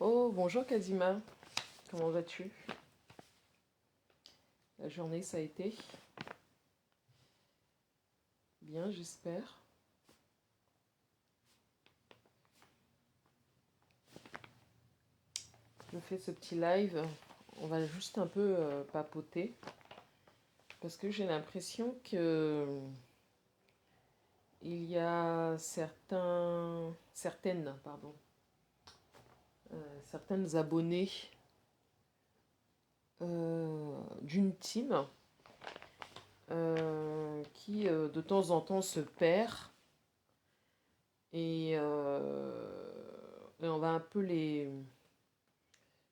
Oh, bonjour Kazima, comment vas-tu? La journée, ça a été bien, j'espère. Je fais ce petit live, on va juste un peu papoter, parce que j'ai l'impression que il y a certaines abonnées d'une team qui de temps en temps se perd et on va un peu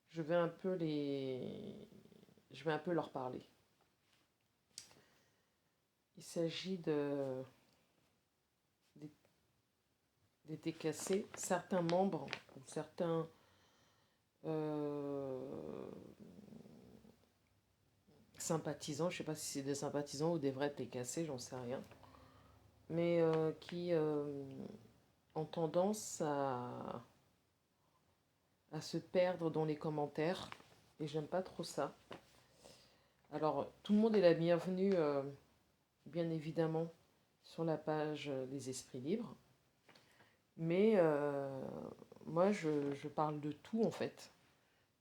je vais un peu je vais un peu leur parler. Il s'agit des TKC, certains membres, certains euh, sympathisants, je ne sais pas si c'est des sympathisants ou des vrais TKC, j'en sais rien, mais qui ont tendance à se perdre dans les commentaires, et j'aime pas trop ça. Alors, tout le monde est la bienvenue, bien évidemment, sur la page Les Esprits Libres, mais moi, je parle de tout, en fait.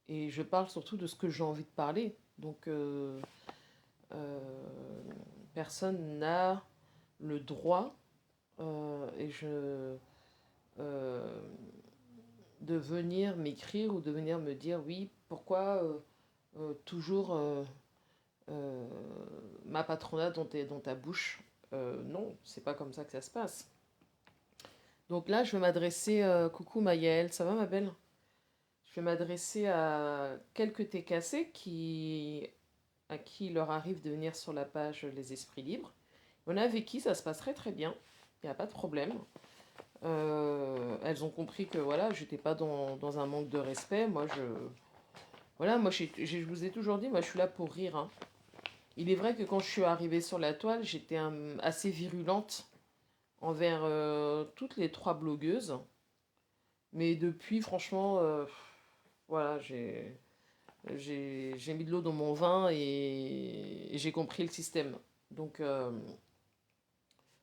Et je parle surtout de ce que j'ai envie de parler. Donc, euh, personne n'a le droit euh, de venir m'écrire ou de venir me dire oui, pourquoi toujours euh, ma patronat dans ta bouche. Non, c'est pas comme ça que ça se passe. Donc là, je vais m'adresser. Coucou Maëlle, ça va ma belle? Je vais m'adresser à quelques TKC à qui il leur arrive de venir sur la page Les Esprits Libres. Il y en a avec qui ça se passerait très bien, il n'y a pas de problème. Elles ont compris que voilà, j'étais pas dans un manque de respect. Voilà, moi je vous ai toujours dit, moi je suis là pour rire, hein. Il est vrai que quand je suis arrivée sur la toile, j'étais assez virulente envers toutes les trois blogueuses. Mais depuis, franchement, voilà, j'ai mis de l'eau dans mon vin et j'ai compris le système. Donc,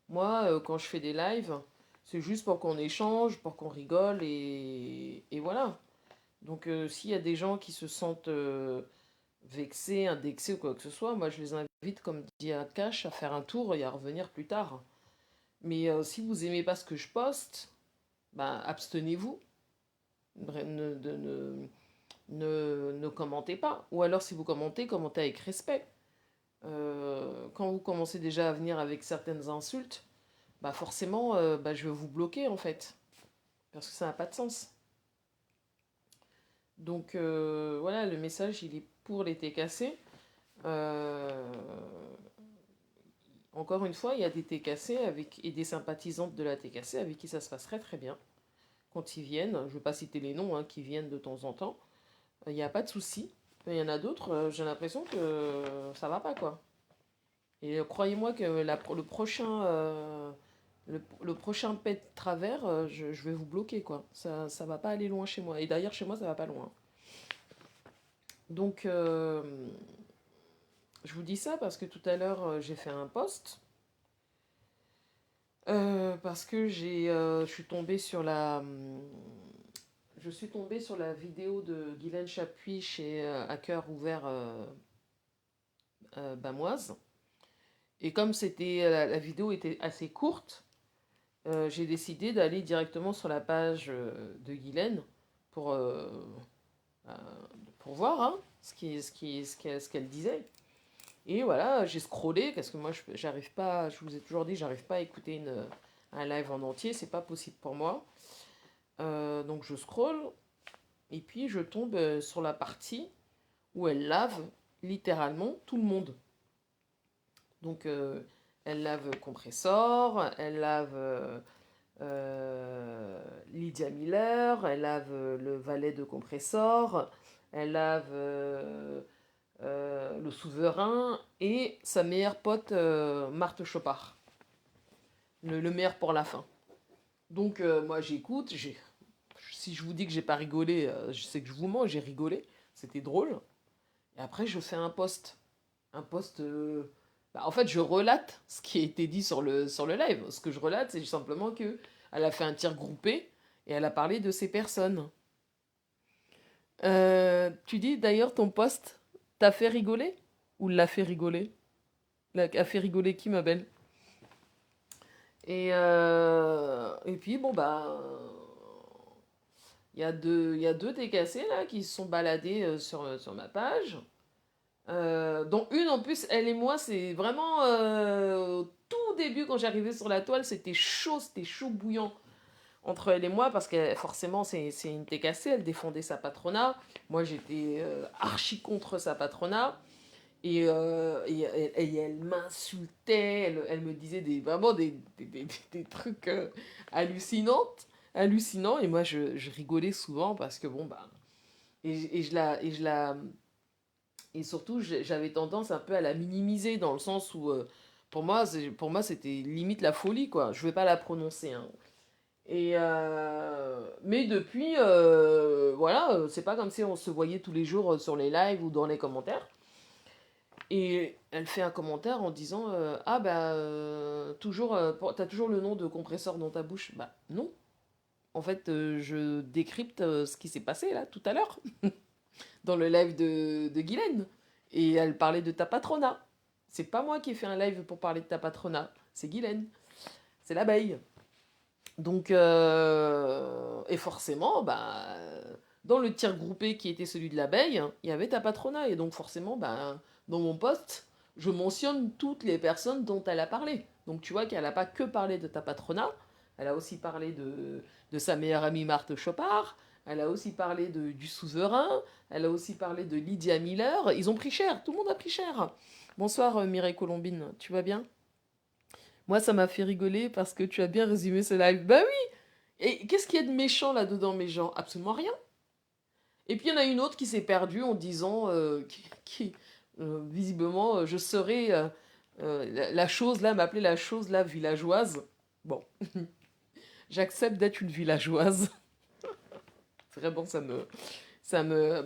moi, quand je fais des lives, c'est juste pour qu'on échange, pour qu'on rigole et voilà. Donc, s'il y a des gens qui se sentent vexés, indexés ou quoi que ce soit, moi, je les invite, comme dit Akash, à faire un tour et à revenir plus tard. Mais si vous aimez pas ce que je poste, ben, abstenez-vous. Ne commentez pas. Ou alors, si vous commentez, commentez avec respect. Quand vous commencez déjà à venir avec certaines insultes, bah forcément, bah je vais vous bloquer en fait. Parce que ça n'a pas de sens. Donc voilà, le message, il est pour les TKC. Euh, Encore une fois, il y a des TKC et des sympathisantes de la TKC avec qui ça se passerait très bien. Quand ils viennent, je ne veux pas citer les noms, hein, qui viennent de temps en temps, il n'y a pas de souci. Il y en a d'autres, j'ai l'impression que ça va pas, quoi. Et croyez-moi que le prochain pet de travers, je vais vous bloquer, quoi. Ça va pas aller loin chez moi. Et d'ailleurs, chez moi, ça va pas loin. Donc, je vous dis ça parce que tout à l'heure, j'ai fait un post. Parce que je suis tombée sur la vidéo de Guylaine Chapuis chez À cœur ouvert Bamoise. Et comme la vidéo était assez courte, j'ai décidé d'aller directement sur la page de Guylaine pour, euh, euh, pour voir, hein, ce qu'elle disait. Et voilà, j'ai scrollé parce que moi, j'arrive pas, je vous ai toujours dit, j'arrive pas à écouter un live en entier, c'est pas possible pour moi. Donc je scrolle et puis je tombe sur la partie où elle lave littéralement tout le monde. Donc elle lave Compressor, elle lave Lydia Miller, elle lave le valet de Compressor, elle lave le souverain et sa meilleure pote Marthe Chopard. Le meilleur pour la fin. Donc moi j'écoute, si je vous dis que j'ai pas rigolé, je sais que je vous mens, j'ai rigolé, c'était drôle. Et après, je fais un post. Un post. En fait, je relate ce qui a été dit sur le live. Ce que je relate, c'est simplement que elle a fait un tir groupé et elle a parlé de ces personnes. Tu dis d'ailleurs ton post t'a fait rigoler ou l'a fait rigoler? A fait rigoler qui, ma belle? Et puis, bon, bah. Il y a deux TKC là qui se sont baladés sur ma page. Dont une en plus, elle et moi, c'est vraiment au tout début quand j'arrivais sur la toile, c'était chaud bouillant entre elle et moi parce que forcément c'est une TKC, elle défendait sa patronat. Moi j'étais archi contre sa patronat et elle m'insultait, elle me disait vraiment des trucs hallucinants et moi je rigolais souvent parce que bon bah et je la et surtout, j'avais tendance un peu à la minimiser dans le sens où, pour moi, c'était limite la folie, quoi. Je vais pas la prononcer, hein. Mais depuis, voilà, c'est pas comme si on se voyait tous les jours sur les lives ou dans les commentaires. Et elle fait un commentaire en disant ah bah, t'as toujours le nom de compresseur dans ta bouche. Bah non. En fait, je décrypte ce qui s'est passé là tout à l'heure dans le live de Guylaine. Et elle parlait de ta patronat. C'est pas moi qui ai fait un live pour parler de ta patronat, c'est Guylaine. C'est l'abeille. Donc, et forcément, bah, dans le tir groupé qui était celui de l'abeille, il y avait ta patronat. Et donc, forcément, bah, dans mon post, je mentionne toutes les personnes dont elle a parlé. Donc, tu vois qu'elle n'a pas que parlé de ta patronat, elle a aussi parlé de sa meilleure amie Marthe Chopard, elle a aussi parlé du souverain, elle a aussi parlé de Lydia Miller. Ils ont pris cher, tout le monde a pris cher. Bonsoir Mireille Colombine, tu vas bien? Moi, ça m'a fait rigoler parce que tu as bien résumé ce live. Bah oui. Et qu'est-ce qu'il y a de méchant là-dedans, mes gens? Absolument rien. Et puis il y en a une autre qui s'est perdue en disant visiblement, je serais la chose là, m'appeler la chose là villageoise. Bon, j'accepte d'être une villageoise. Vraiment,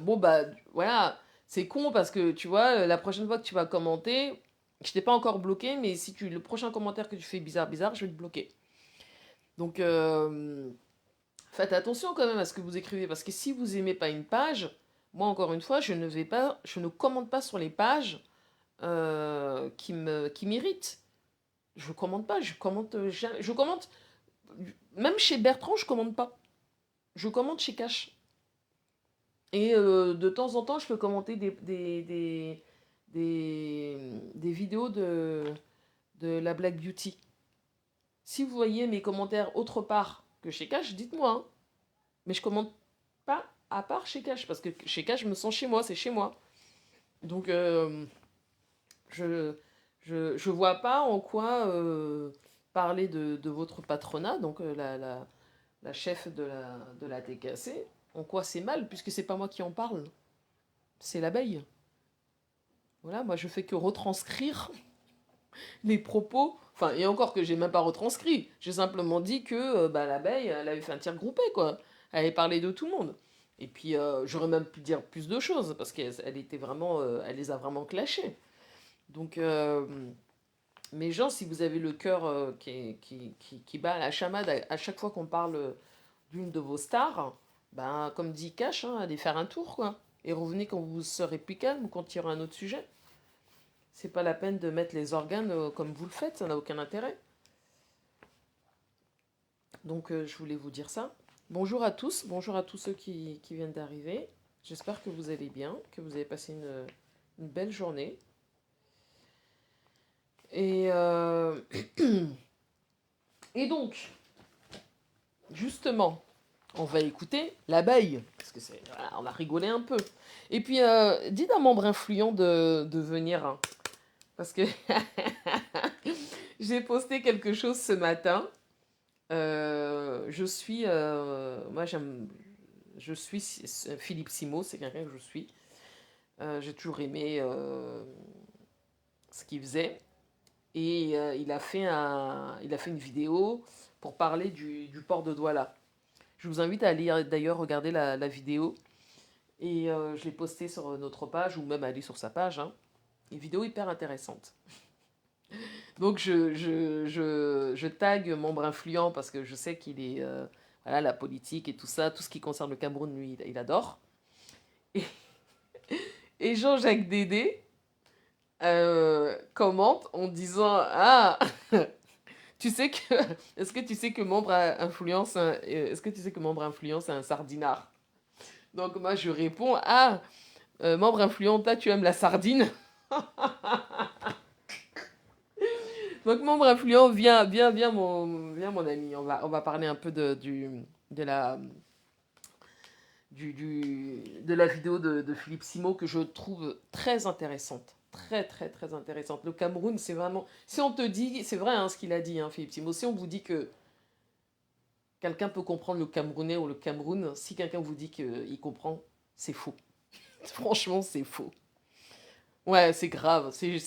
bon bah voilà, c'est con parce que tu vois, la prochaine fois que tu vas commenter, je t'ai pas encore bloqué, mais si le prochain commentaire que tu fais bizarre, je vais te bloquer. Donc faites attention quand même à ce que vous écrivez parce que si vous aimez pas une page, moi encore une fois, je ne commente pas sur les pages qui m'irritent. Je commente pas, je commente même chez Bertrand, je commente pas. Je commente chez Cash. Et de temps en temps, je peux commenter des vidéos de la Black Beauty. Si vous voyez mes commentaires autre part que chez Cash, dites-moi, hein. Mais je commente pas à part chez Cash, parce que chez Cash, je me sens chez moi, c'est chez moi. Donc, je, je vois pas en quoi parler de votre patronat, donc la chef de la TKC, en quoi c'est mal, puisque c'est pas moi qui en parle, c'est l'abeille. Voilà, moi je fais que retranscrire les propos, enfin, et encore que j'ai même pas retranscrit, j'ai simplement dit que bah, l'abeille, elle avait fait un tir groupé, quoi. Elle avait parlé de tout le monde. Et puis, j'aurais même pu dire plus de choses, parce qu'elle était vraiment, elle les a vraiment clashés. Donc, mes gens, si vous avez le cœur qui bat à la chamade à chaque fois qu'on parle d'une de vos stars, ben, comme dit Cash, hein, allez faire un tour, quoi. Et revenez quand vous serez plus calme ou quand il y aura un autre sujet. C'est pas la peine de mettre les organes comme vous le faites, ça n'a aucun intérêt. Donc je voulais vous dire ça. Bonjour à tous ceux qui viennent d'arriver. J'espère que vous allez bien, que vous avez passé une belle journée. Et, et donc, justement, on va écouter l'abeille, parce que voilà, on va rigoler un peu. Et puis, dites à un membre influent de venir, hein, parce que j'ai posté quelque chose ce matin. Je suis Philippe Simo, c'est quelqu'un que je suis. J'ai toujours aimé ce qu'il faisait. Et il a fait une vidéo pour parler du port de Douala. Je vous invite à aller d'ailleurs regarder la vidéo. Et je l'ai postée sur notre page, ou même aller sur sa page. Hein. Une vidéo hyper intéressante. Donc je tag membre influent parce que je sais qu'il est... voilà, la politique et tout ça, tout ce qui concerne le Cameroun, lui, il adore. Et, et Jean-Jacques Dédé commente en disant Ah tu sais que... Est-ce que tu sais que membre influent, est-ce que tu sais que membre influent, c'est un sardinard? Donc moi je réponds Ah membre influent, toi tu aimes la sardine? Donc membre influent, viens mon ami, on va parler un peu de la, de la vidéo de Philippe Simo que je trouve très intéressante. Très intéressante. Le Cameroun, c'est vraiment... Si on te dit... C'est vrai hein, ce qu'il a dit, hein, Philippe Simo. Si on vous dit que quelqu'un peut comprendre le Camerounais ou le Cameroun, si quelqu'un vous dit qu'il comprend, c'est faux. Franchement, c'est faux. Ouais, c'est grave, c'est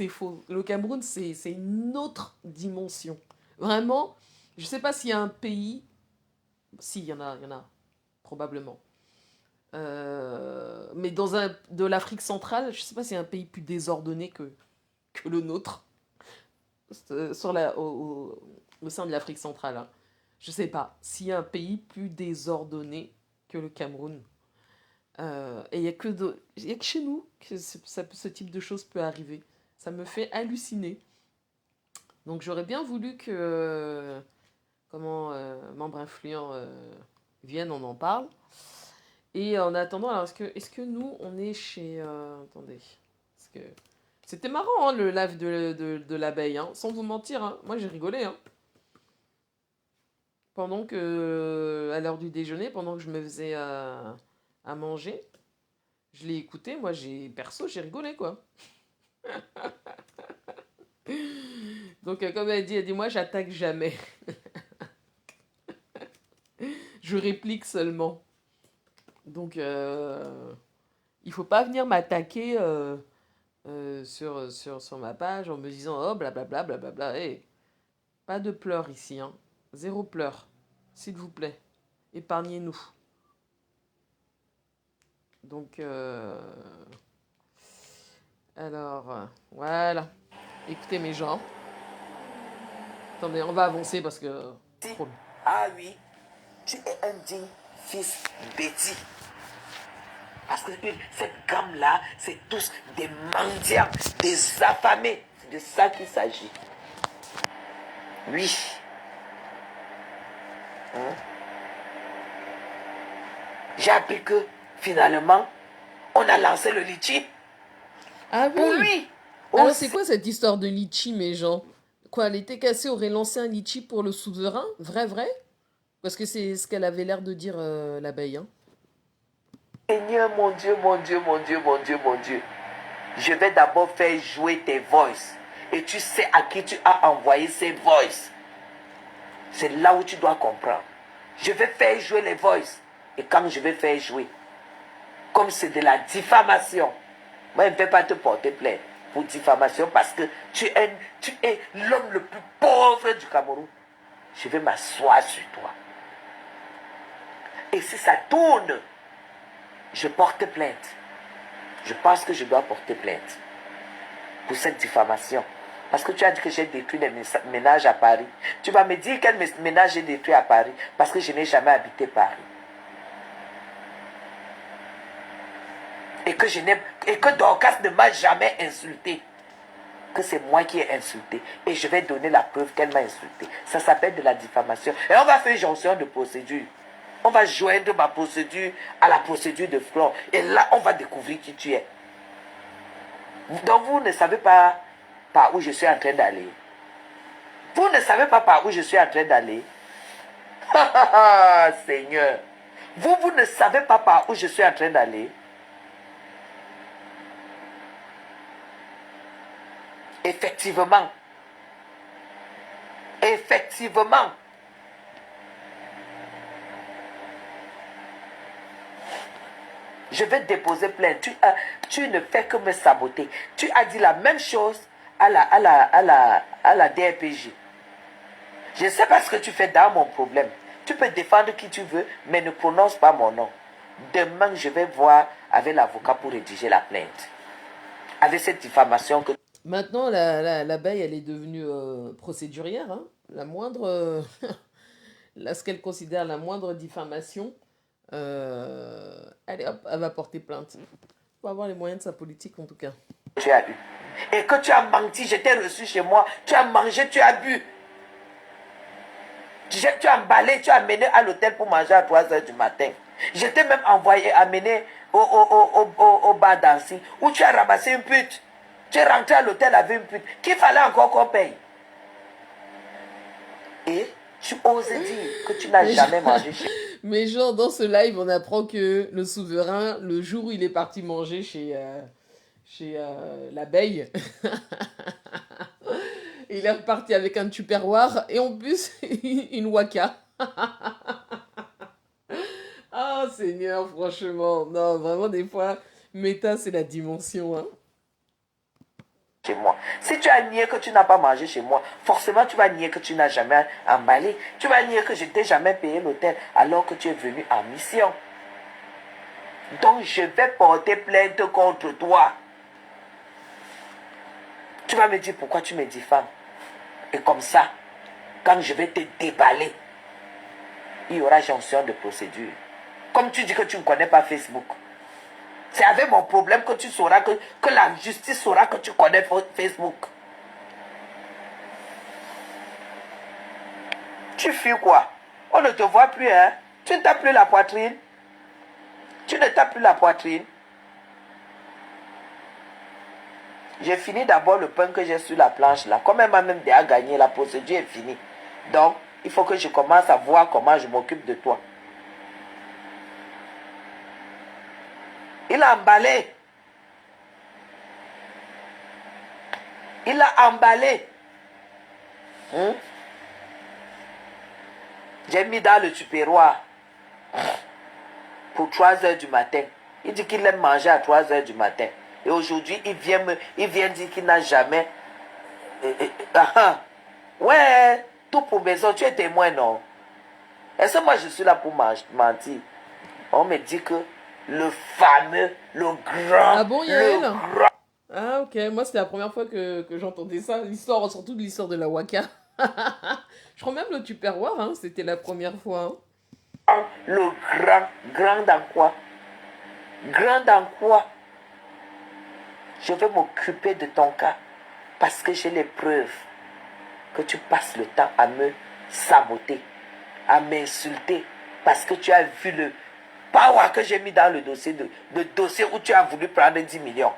faux. Le Cameroun, c'est une autre dimension. Vraiment, je sais pas s'il y a un pays, si, il y en a, probablement. Mais de l'Afrique centrale, je sais pas s'il y a un pays plus désordonné que le nôtre, au sein de l'Afrique centrale. Hein. Je sais pas s'il y a un pays plus désordonné que le Cameroun. Et il n'y a, y a que chez nous que ce type de choses peut arriver. Ça me fait halluciner. Donc j'aurais bien voulu que membre influent vienne, on en parle. Et en attendant, alors est-ce que nous, on est chez... attendez. Parce que c'était marrant, hein, le live de l'abeille. Hein, sans vous mentir, hein. Moi j'ai rigolé. Hein. Pendant que, à l'heure du déjeuner, pendant que je me faisais à manger, je l'ai écouté, moi, perso, j'ai rigolé, quoi. Donc, comme elle dit, moi, j'attaque jamais. Je réplique seulement. Donc, il faut pas venir m'attaquer sur ma page en me disant, oh, blablabla, blablabla. Hey, pas de pleurs ici, hein. Zéro pleurs, s'il vous plaît. Épargnez-nous. Donc, alors, voilà. Écoutez mes gens. Attendez, on va avancer parce que... Ah oui, tu es un digne fils bêtis. Parce que cette gamme-là, c'est tous des mendiants, des affamés. C'est de ça qu'il s'agit. Oui. Hein? J'ai appris que finalement, on a lancé le litchi. Ah oui. Pour lui. Alors c'est quoi cette histoire de litchi, mes gens? Quoi, l'été cassé aurait lancé un litchi pour le souverain? Vrai? Parce que c'est ce qu'elle avait l'air de dire l'abeille. Hein. Seigneur, mon Dieu. Je vais d'abord faire jouer tes voices. Et tu sais à qui tu as envoyé ces voices. C'est là où tu dois comprendre. Je vais faire jouer les voices. Et quand je vais faire jouer, comme c'est de la diffamation, moi je ne vais pas te porter plainte pour diffamation parce que tu es l'homme le plus pauvre du Cameroun. Je vais m'asseoir sur toi. Et si ça tourne, je porte plainte. Je pense que je dois porter plainte pour cette diffamation. Parce que tu as dit que j'ai détruit des ménages à Paris. Tu vas me dire quel ménage j'ai détruit à Paris parce que je n'ai jamais habité Paris. Et que Dorcas ne m'a jamais insulté. Que c'est moi qui ai insulté. Et je vais donner la preuve qu'elle m'a insulté. Ça s'appelle de la diffamation. Et on va faire une jonction de procédure. On va joindre ma procédure à la procédure de Flore. Et là, on va découvrir qui tu es. Donc vous ne savez pas par où je suis en train d'aller. Vous ne savez pas par où je suis en train d'aller. Seigneur. Vous ne savez pas par où je suis en train d'aller. Effectivement. Je vais déposer plainte. Tu ne fais que me saboter. Tu as dit la même chose à la DRPJ. Je ne sais pas ce que tu fais dans mon problème. Tu peux défendre qui tu veux, mais ne prononce pas mon nom. Demain, je vais voir avec l'avocat pour rédiger la plainte. Avec cette diffamation que... Maintenant, l'abeille, elle est devenue procédurière. Hein. La moindre, ce qu'elle considère la moindre diffamation, allez hop, elle va porter plainte. Il faut avoir les moyens de sa politique, en tout cas. Tu as eu. Et que tu as menti, je t'ai reçu chez moi. Tu as mangé, tu as bu. Tu as emballé, tu as amené à l'hôtel pour manger à 3 h du matin. Je t'ai même amené au bar d'Annecy où tu as ramassé une pute. Tu es rentré à l'hôtel avec une pute qu'il fallait encore qu'on paye. Et tu oses dire que tu n'as jamais mangé chez... Mais genre, dans ce live, on apprend que le souverain, le jour où il est parti manger chez l'abeille, il est reparti avec un tupperware et en plus, une waka. Ah, Seigneur, franchement. Non, vraiment, des fois, méta, c'est la dimension. Hein. Chez moi. Si tu as nié que tu n'as pas mangé chez moi, forcément tu vas nier que tu n'as jamais emballé. Tu vas nier que je t'ai jamais payé l'hôtel alors que tu es venu en mission. Donc je vais porter plainte contre toi. Tu vas me dire pourquoi tu me diffames. Et comme ça, quand je vais te déballer, il y aura jonction de procédure. Comme tu dis que tu ne connais pas Facebook. C'est avec mon problème que tu sauras, que la justice saura que tu connais Facebook. Tu fuis quoi? On ne te voit plus, hein? Tu ne tapes plus la poitrine. Tu ne tapes plus la poitrine. J'ai fini d'abord le pain que j'ai sur la planche là. Comme elle m'a même déjà gagné, la procédure est finie. Donc, il faut que je commence à voir comment je m'occupe de toi. Il a emballé. Il a emballé. J'ai mis dans le tupperware pour 3 h du matin. Il dit qu'il aime manger à 3 h du matin. Et aujourd'hui, il vient dire qu'il n'a jamais... Ouais, tout pour maison, tu es témoin, non? Est-ce que moi je suis là pour mentir? On me dit que le fameux, le grand... Ah bon, Yael? Ah ok, moi c'était la première fois que j'entendais ça. L'histoire, surtout de l'histoire de la waka. Je crois même le tupperware, hein, c'était la première fois. Hein. Le grand dans quoi? Grand dans quoi? Je vais m'occuper de ton cas parce que j'ai les preuves que tu passes le temps à me saboter, à m'insulter parce que tu as vu le power que j'ai mis dans le dossier, le dossier où tu as voulu prendre 10 millions.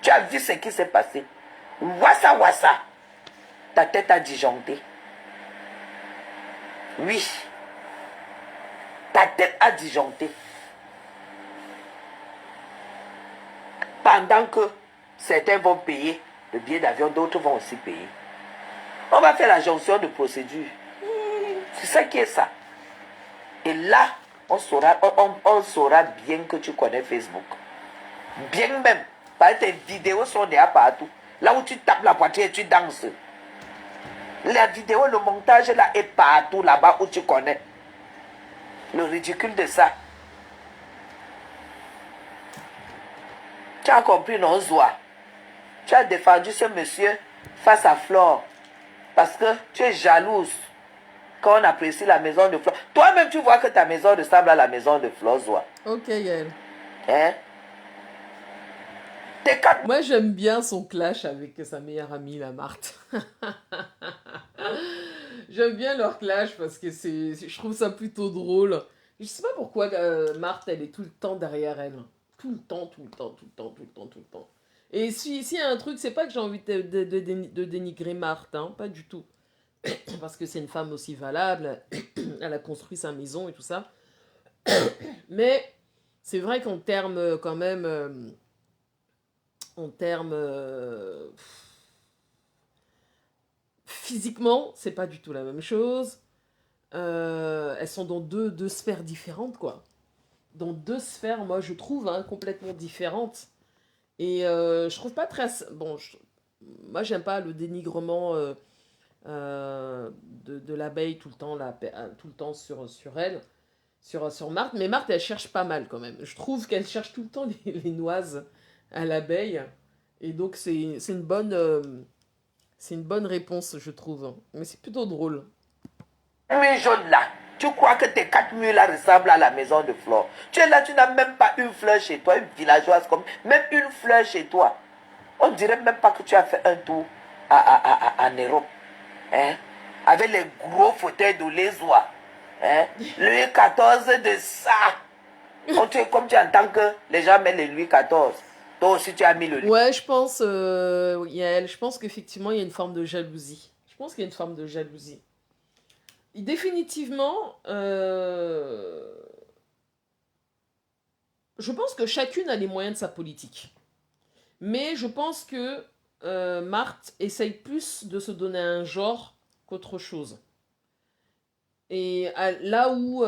Tu as vu ce qui s'est passé. Wassa wassa. Ta tête a disjoncté. Oui. Ta tête a disjoncté. Pendant que certains vont payer le billet d'avion, d'autres vont aussi payer. On va faire la jonction de procédure. C'est ça qui est ça. Et là, on saura bien que tu connais Facebook. Bien même. Parce que tes vidéos sont déjà partout. Là où tu tapes la poitrine et tu danses. La vidéo, le montage là est partout là-bas où tu connais. Le ridicule de ça. Tu as compris, non, Zoa? Tu as défendu ce monsieur face à Flore. Parce que tu es jalouse quand on apprécie la maison de Flore. Toi-même, tu vois que ta maison ressemble à la maison de Flore, Zoa. Ok, Yael. Hein? Moi, j'aime bien son clash avec sa meilleure amie, la Marthe. J'aime bien leur clash parce que je trouve ça plutôt drôle. Je sais pas pourquoi Marthe, elle est tout le temps derrière elle. Tout le temps, tout le temps, tout le temps, tout le temps, tout le temps. Et s'il y a un truc, c'est pas que j'ai envie de dénigrer Marthe, hein, pas du tout. Parce que c'est une femme aussi valable, elle a construit sa maison et tout ça. Mais c'est vrai qu'en termes quand même... en termes physiquement, c'est pas du tout la même chose. Elles sont dans deux sphères différentes, quoi. Dans deux sphères, moi, je trouve, hein, complètement différentes. Et je trouve pas très... Bon, moi, j'aime pas le dénigrement de l'abeille tout le temps, tout le temps sur elle, sur Marthe. Mais Marthe, elle cherche pas mal quand même. Je trouve qu'elle cherche tout le temps les noises à l'abeille. Et donc, c'est une bonne réponse, je trouve. Mais c'est plutôt drôle. Nuit jaune là, tu crois que tes 4 murs là ressemblent à la maison de Flore. Tu es là, tu n'as même pas une fleur chez toi, une villageoise comme. Même une fleur chez toi. On dirait même pas que tu as fait un tour en Europe. Hein? Avec les gros fauteuils de l'Ezois. Hein? Louis XIV de ça. Comme tu entends que les gens mettent le Louis XIV. Toi aussi tu as mis le Louis. Ouais, Yael, je pense qu'effectivement, il y a une forme de jalousie. Je pense qu'il y a une forme de jalousie. Et définitivement, je pense que chacune a les moyens de sa politique. Mais je pense que Marthe essaye plus de se donner un genre qu'autre chose. Et là où,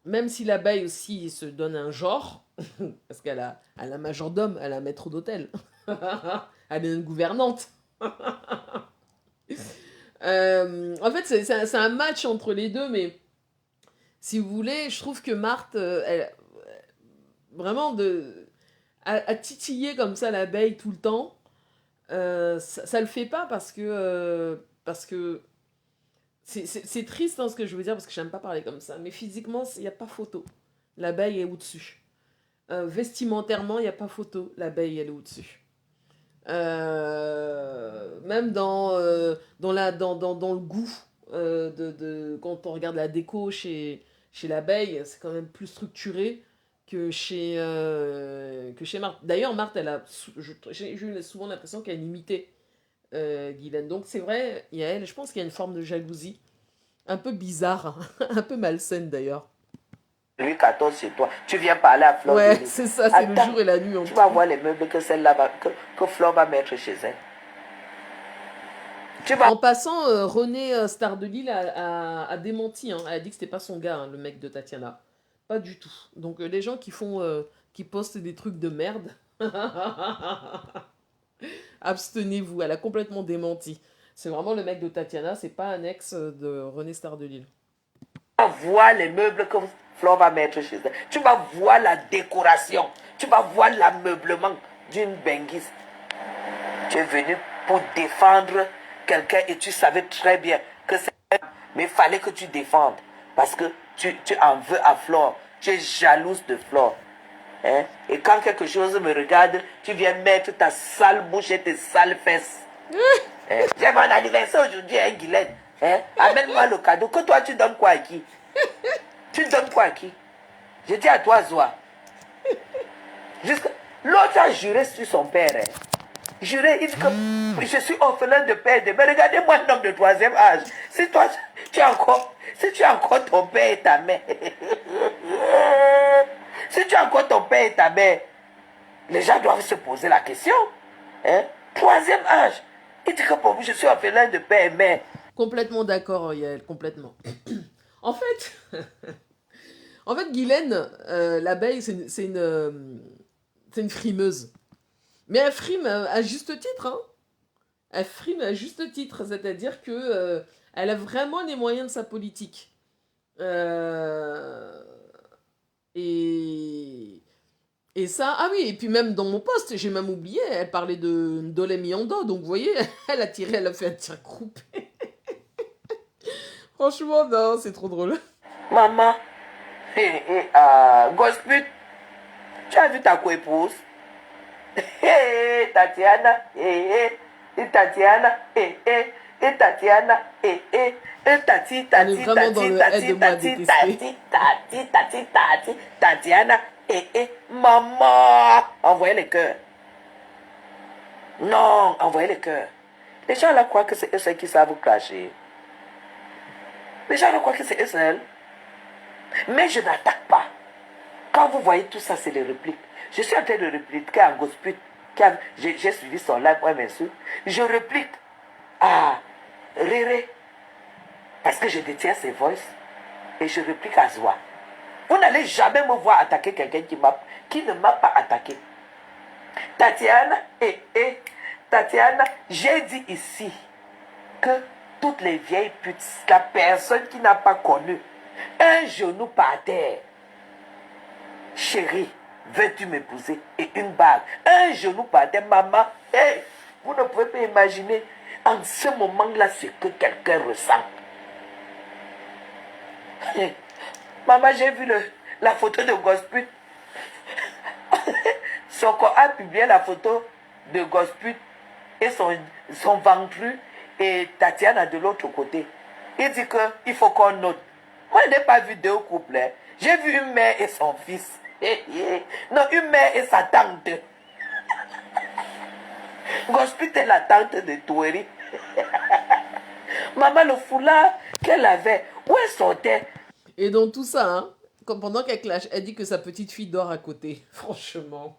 même si l'abeille aussi se donne un genre, parce qu'elle a un majordome, elle a un maître d'hôtel, elle est une gouvernante. En fait, c'est un match entre les deux, mais si vous voulez, je trouve que Marthe, vraiment, à titiller comme ça l'abeille tout le temps, ça le fait pas parce que c'est triste hein, ce que je veux dire, parce que j'aime pas parler comme ça, mais physiquement, il n'y a pas photo. L'abeille est au-dessus. Vestimentairement, il n'y a pas photo. L'abeille, elle est au-dessus. Même dans le goût, quand on regarde la déco chez l'abeille, c'est quand même plus structuré que chez Marthe. D'ailleurs, Marthe, j'ai eu souvent l'impression qu'elle imitait Guylaine. Donc c'est vrai, je pense qu'il y a une forme de jalousie, un peu bizarre, un peu malsaine d'ailleurs. Louis XIV chez toi. Tu viens parler à Flore. Ouais, c'est ça, c'est le jour et la nuit. Tu vas voir les meubles que que Flore va mettre chez elle. En passant, René Star de Lille a démenti. Hein. Elle a dit que c'était pas son gars, hein, le mec de Tatiana. Pas du tout. Donc les gens qui postent des trucs de merde, abstenez-vous. Elle a complètement démenti. C'est vraiment le mec de Tatiana, c'est pas un ex de René Star de Lille. Tu vas voir les meubles que Flore va mettre chez elle. Tu vas voir la décoration. Tu vas voir l'ameublement d'une benguise. Tu es venu pour défendre quelqu'un et tu savais très bien que c'est... Mais il fallait que tu défendes. Parce que tu en veux à Flore. Tu es jalouse de Flore. Hein? Et quand quelque chose me regarde, tu viens mettre ta sale bouche et tes sales fesses. Hein? J'ai mon anniversaire aujourd'hui, hein, Guylaine. Hein? Amène-moi le cadeau. Que toi, tu donnes quoi à qui? Tu donnes quoi à qui? Je dis à toi, Zoa. L'autre a juré sur son père. Hein? Juré, il dit que je suis orphelin de père. Mais regardez-moi un homme de 3e âge. Si toi, tu as encore ton père et ta mère. Si tu as encore ton père et ta mère, les gens doivent se poser la question. Hein? 3e âge. Il dit que pour moi, je suis orphelin de père et mère. Complètement d'accord, Yael, complètement. En fait, Guylaine, l'abeille, c'est une frimeuse. Mais elle frime à juste titre. Hein. Elle frime à juste titre, c'est-à-dire que elle a vraiment les moyens de sa politique. Et ça, ah oui, et puis même dans mon poste, j'ai même oublié, elle parlait de Ndolé Miondo, donc vous voyez, elle a fait un tir groupé. Franchement, non, c'est trop drôle. Maman, Gosput, tu as vu ta coépouse? Tatiana, Tatiana, Tatiana, Tatiana, maman, envoyez les cœurs. Non, envoyez les cœurs. Les gens là croient que c'est eux seuls qui savent vous clasher. Les gens là croient que c'est eux seuls. Mais je n'attaque pas. Quand vous voyez tout ça, c'est les répliques. Je suis en train de répliquer à Gosput. J'ai suivi son live, ouais, bien sûr. Je réplique à Réré. Parce que je détiens ses voices. Et je réplique à Zoa. Vous n'allez jamais me voir attaquer quelqu'un qui ne m'a pas attaqué. Tatiana, Tatiana, j'ai dit ici que toutes les vieilles putes, la personne qui n'a pas connu, un genou par terre. Chérie, veux-tu m'épouser? Et une bague. Un genou par terre, maman. Hey, vous ne pouvez pas imaginer en ce moment-là ce que quelqu'un ressent. Maman, j'ai vu la photo de Gosput. Son corps a publié la photo de Gosput et son ventru et Tatiana de l'autre côté. Il dit qu'il faut qu'on note. Moi, je n'ai pas vu deux couples. Hein. J'ai vu une mère et son fils. Non, une mère et sa tante. Gosput est la tante de Toueri. Maman, le foulard qu'elle avait, où elle sortait? Et dans tout ça, hein, comme pendant qu'elle clash, elle dit que sa petite fille dort à côté. Franchement.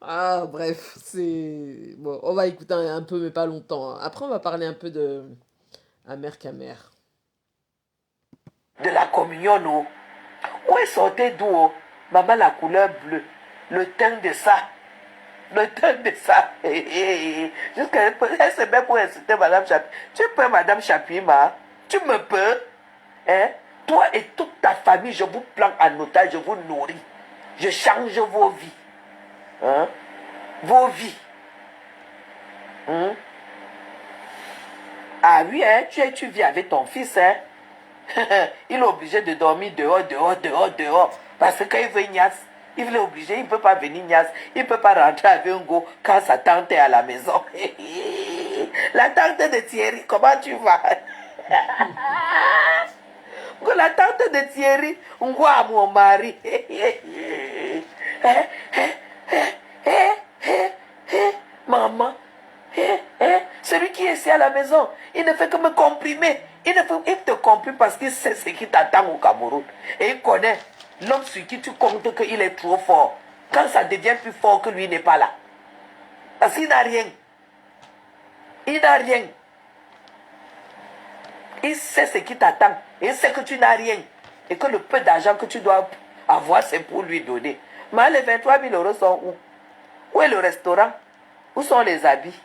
Ah, bref, c'est... Bon, on va écouter un peu, mais pas longtemps. Hein. Après, on va parler un peu de Amer Kamer. De la communion, non? Où elle sortait d'où? Oh? Maman, la couleur bleue. Le teint de ça. Le teint de ça. Jusqu'à elle se met pour insulter Madame Chapi. Tu peux, Madame Chapi, ma? Tu me peux? Hein? Toi et toute ta famille, je vous plante en otage, je vous nourris. Je change vos vies. Hein? Vos vies. Hein? Ah oui, hein? Tu vis avec ton fils, hein? Il est obligé de dormir dehors. Parce que quand il veut Nias, il est obligé, il ne peut pas venir Nias. Il ne peut pas rentrer avec un go quand sa tante est à la maison. La tante de Thierry, comment tu vas? La tante de Thierry, on voit mon mari. Maman, celui qui est ici à la maison, il ne fait que me comprimer. Il te comprime parce qu'il sait ce qui t'attend au Cameroun. Et il connaît l'homme sur qui tu comptes qu'il est trop fort. Quand ça devient plus fort que lui n'est pas là. Parce qu'il n'a rien. Il n'a rien. Il sait ce qui t'attend. Il sait que tu n'as rien. Et que le peu d'argent que tu dois avoir, c'est pour lui donner. Mais les 23 000 euros sont où? Où est le restaurant? Où sont les habits?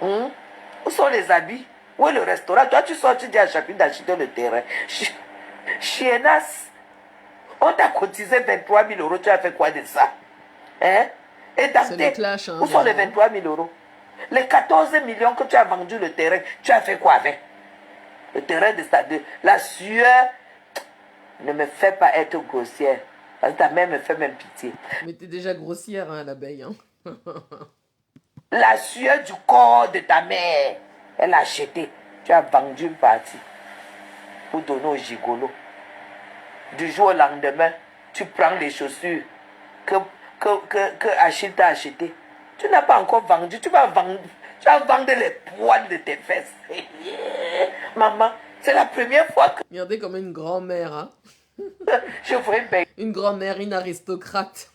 Où sont les habits? Où est le restaurant? Toi, tu sors, tu dis à Chapi d'acheter le terrain. Chienas, on t'a cotisé 23 000 euros. Tu as fait quoi de ça? Hein? Et C'est clash, hein, où sont les 23 000 euros? Les 14 millions que tu as vendu le terrain, tu as fait quoi avec? Le terrain de stade. La sueur ne me fait pas être grossière. Parce que ta mère me fait même pitié. Mais t'es déjà grossière, hein, l'abeille. Hein. La sueur du corps de ta mère, elle a acheté. Tu as vendu une partie pour donner au gigolo. Du jour au lendemain, tu prends les chaussures que Achille t'a acheté. Tu n'as pas encore vendu. Tu vas vendre les poils de tes fesses. Maman, c'est la première fois que... Regardez comme une grand-mère, hein. Je vois une grand-mère, une aristocrate.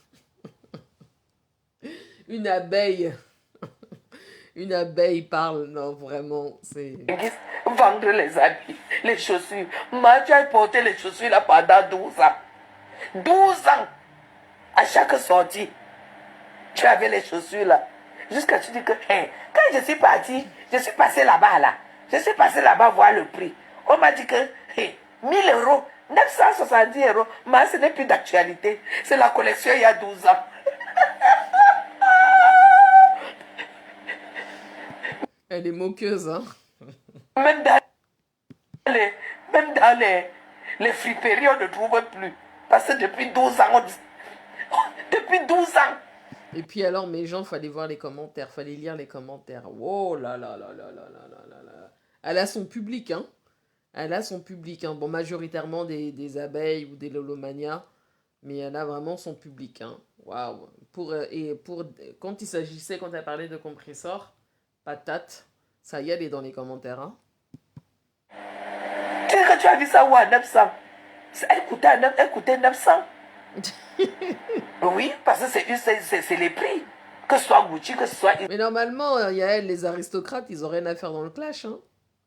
Une abeille. Une abeille parle, non, vraiment, c'est... Vendre les habits, les chaussures. Moi, tu as porté les chaussures là pendant 12 ans. 12 ans. À chaque sortie, tu avais les chaussures là. Jusqu'à tu dis que, hey, quand je suis parti, je suis passé là-bas là. Je suis passé là-bas voir le prix. On m'a dit que, hey, 1000 euros, 970 euros. Mais ce n'est plus d'actualité. C'est la collection il y a 12 ans. Elle est moqueuse, hein. Même dans les friperies, on ne trouve plus. Parce que depuis 12 ans, depuis 12 ans. Et puis alors, mes gens, fallait voir les commentaires, fallait lire les commentaires. Oh là là là là là là là là là. Elle a son public, hein. Elle a son public, hein. Bon, majoritairement des abeilles ou des lolomanias, mais elle a vraiment son public, hein. Waouh. Quand il s'agissait, quand elle parlait de compresseur, patate, ça y est, elle est dans les commentaires, hein. Tu sais que tu as vu ça où à 900? Elle coûtait 900. Oui, parce que c'est les prix. Que ce soit Gucci, que ce soit... Mais normalement, il y a elle, les aristocrates, ils ont rien à faire dans le clash, hein.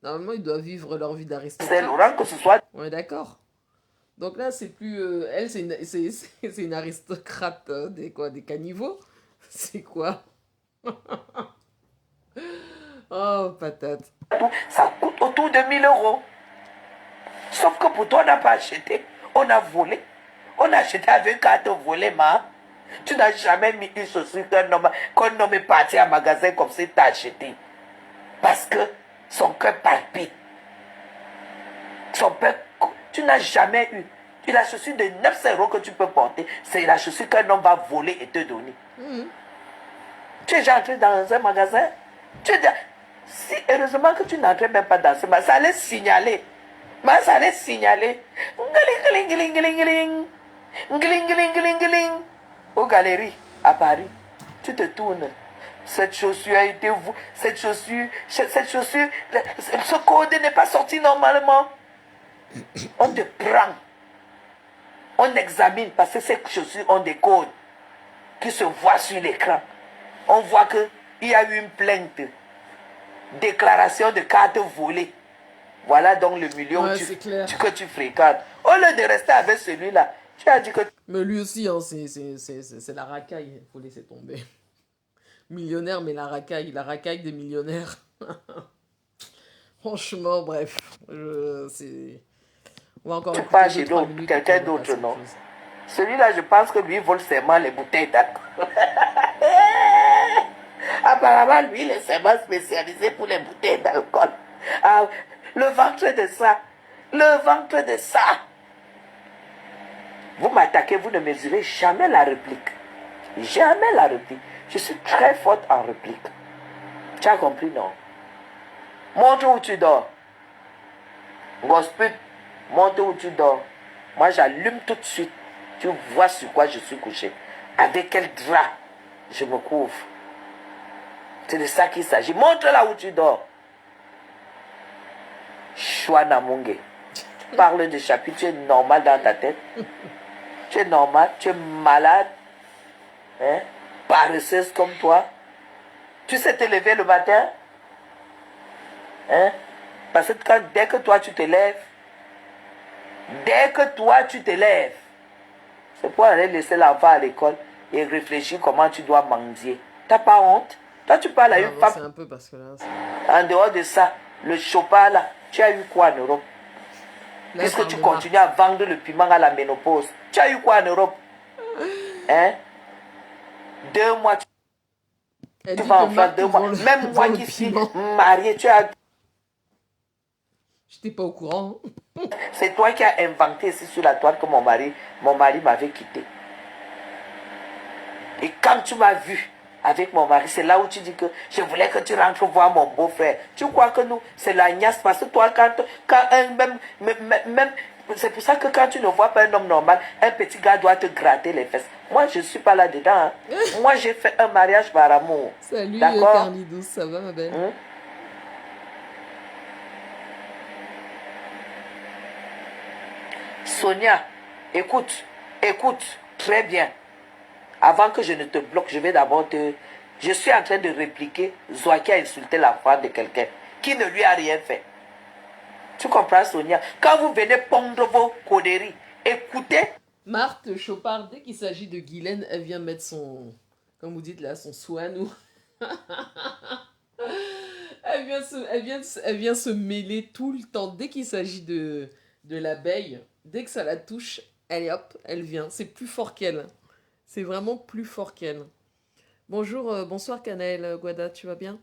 Normalement, ils doivent vivre leur vie d'aristocrate. C'est Laurent, que ce soit... On est d'accord. Donc là, c'est plus... elle, c'est une aristocrate des caniveaux. C'est quoi? Oh, patate. Ça coûte autour de 1000 euros. Sauf que pour toi, on n'a pas acheté. On a volé. On a acheté avec carte volée, ma. Tu n'as jamais mis une chaussure qu'un homme est parti à un magasin comme ça, t'as acheté. Parce que son cœur palpite. Son cœur, tu n'as jamais eu. La chaussure de 900 euros que tu peux porter, c'est la chaussure qu'un homme va voler et te donner. Tu es déjà entré dans un magasin. Si heureusement que tu n'entrais même pas dans ce magasin, ça allait signaler. Mais ça allait signaler. Aux galeries à Paris, tu te tournes. Cette chaussure a été cette chaussure, ce code n'est pas sorti normalement. On te prend. On examine parce que ces chaussures ont des codes qui se voient sur l'écran. On voit qu'il y a eu une plainte. Déclaration de carte volée. Voilà donc le million que tu fréquentes. Au lieu de rester avec celui-là, tu as dit que... Mais lui aussi, hein, c'est la racaille. Il faut laisser tomber. Millionnaire, mais la racaille des millionnaires. Franchement, bref. On va encore pas chez quelqu'un d'autre, non. Celui-là, je pense que lui vole seulement les bouteilles d'alcool. Apparemment, lui, il est seulement spécialisé pour les bouteilles d'alcool. Ah, le ventre de ça. Le ventre de ça. Vous m'attaquez, vous ne mesurez jamais la réplique. Jamais la réplique. Je suis très forte en réplique. Tu as compris, non? Montre où tu dors. Gospel, montre où tu dors. Moi, j'allume tout de suite. Tu vois sur quoi je suis couché. Avec quel drap je me couvre. C'est de ça qu'il s'agit. Montre là où tu dors. Chouana Mungue. Tu parles de chapitre, tu es normal dans ta tête. Tu es normal, tu es malade. Hein? Paresseuse comme toi. Tu sais te lever le matin. Hein? Parce que dès que toi tu te lèves, c'est pour aller laisser l'enfant à l'école et réfléchir comment tu dois mendier. T'as pas honte? Toi tu parles à une femme. C'est un peu parce que là, en dehors de ça, le chopard là, tu as eu quoi en Europe? Puisque tu continues à vendre le piment à la ménopause. Tu as eu quoi en Europe? Hein? 2 mois, tu vas en faire 2 mois. Même moi qui suis marié, tu as... Je n'étais pas au courant. C'est toi qui as inventé ici sur la toile que mon mari m'avait quitté. Et quand tu m'as vu avec mon mari, c'est là où tu dis que je voulais que tu rentres voir mon beau-frère. Tu crois que nous, c'est la gnasse parce que toi, même c'est pour ça que quand tu ne vois pas un homme normal, un petit gars doit te gratter les fesses. Moi, je ne suis pas là-dedans. Hein. Moi, j'ai fait un mariage par amour. Salut, Carlidou, ça va, ma belle? Sonia, écoute, très bien. Avant que je ne te bloque, je vais d'abord te... Je suis en train de répliquer Zoa qui a insulté la femme de quelqu'un qui ne lui a rien fait. Tu comprends, Sonia? Quand vous venez pondre vos coderies, écoutez. Marthe Chopard, dès qu'il s'agit de Guylaine, elle vient mettre son... Comme vous dites là, son souanou. elle vient se mêler tout le temps. Dès qu'il s'agit de l'abeille, dès que ça la touche, elle vient. C'est plus fort qu'elle. C'est vraiment plus fort qu'elle. Bonjour, bonsoir Canaël, Guada, tu vas bien?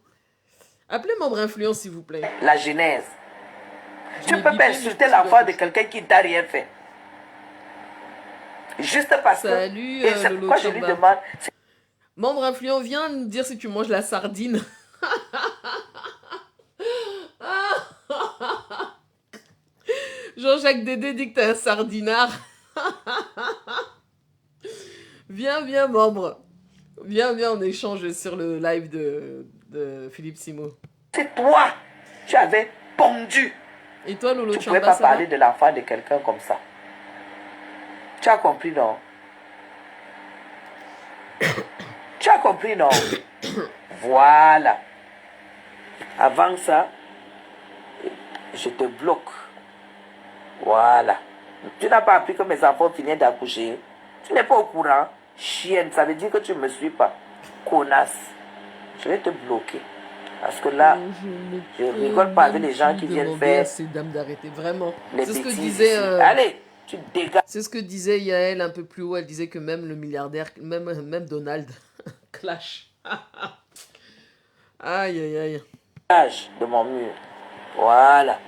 Appelez membre influent, s'il vous plaît. La genèse. Tu ne peux pas insulter l'enfant de quelqu'un qui ne t'a rien fait. Juste parce Salut, que... Et c'est pourquoi je lui demande... Membre influent, viens nous dire si tu manges la sardine. Jean-Jacques Dédé dit que t'es un sardinard. Viens, membre. Viens, on échange sur le live de Philippe Simo. C'est toi. Tu avais pondu. Et toi, Lolo tu ne pouvais pas parler de l'enfant de quelqu'un comme ça. Tu as compris, non? Tu as compris, non? Voilà. Avant ça, je te bloque. Voilà. Tu n'as pas appris que mes enfants venaient d'accoucher. Tu n'es pas au courant. Chienne, ça veut dire que tu ne me suis pas. Connasse. Je vais te bloquer. Parce que là, je ne peux rigole pas avec même les gens plus qui viennent demander à faire ces dames d'arrêter, vraiment. les C'est ce que bêtises disait, ici. Allez, tu dégages. c'est ce que disait Yael un peu plus haut. Elle disait que même le milliardaire, même Donald, clash. Aïe, aïe, aïe. De mon mur. Voilà.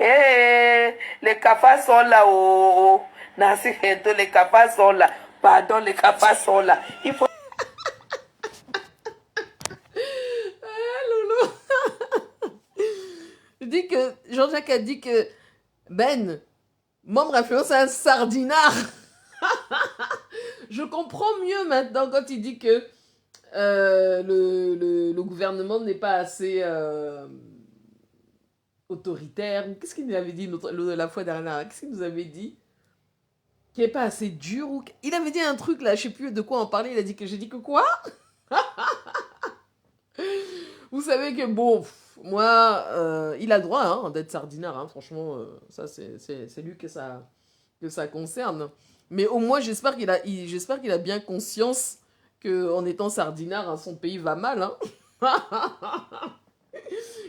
Eh, les cafards sont là. Oh. Nancy, les cafards sont là. Pardon, les cafards sont là. Il faut. Ah, Lolo. Je dis que Jean-Jacques a dit que Ben, membre influent, c'est un sardinard. Je comprends mieux maintenant quand il dit que le gouvernement n'est pas assez autoritaire. Qu'est-ce qu'il nous avait dit la fois dernière? Qu'est-ce qu'il nous avait dit? Qui n'est pas assez dur ou... Il avait dit un truc là, je sais plus de quoi en parler. Il a dit que j'ai dit que quoi? Vous savez que bon, moi, il a le droit hein, d'être sardinard. Hein, franchement, ça c'est lui que ça concerne. Mais au moins, j'espère j'espère qu'il a bien conscience que en étant sardinard, hein, son pays va mal. Hein.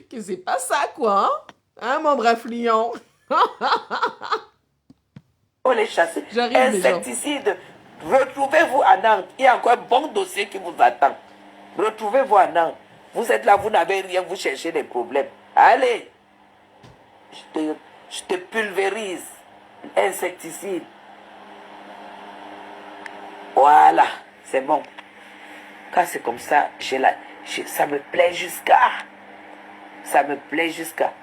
Que c'est pas ça, quoi. Hein, membre affluent. Faut les chasser. J'arrive, les gens. Insecticide. Retrouvez-vous à Nantes. Il y a encore un bon dossier qui vous attend. Retrouvez-vous à Nantes. Vous êtes là, vous n'avez rien, vous cherchez des problèmes. Allez. Je te pulvérise. Insecticide. Voilà. C'est bon. Quand c'est comme ça, ça me plaît jusqu'à. Ça me plaît jusqu'à.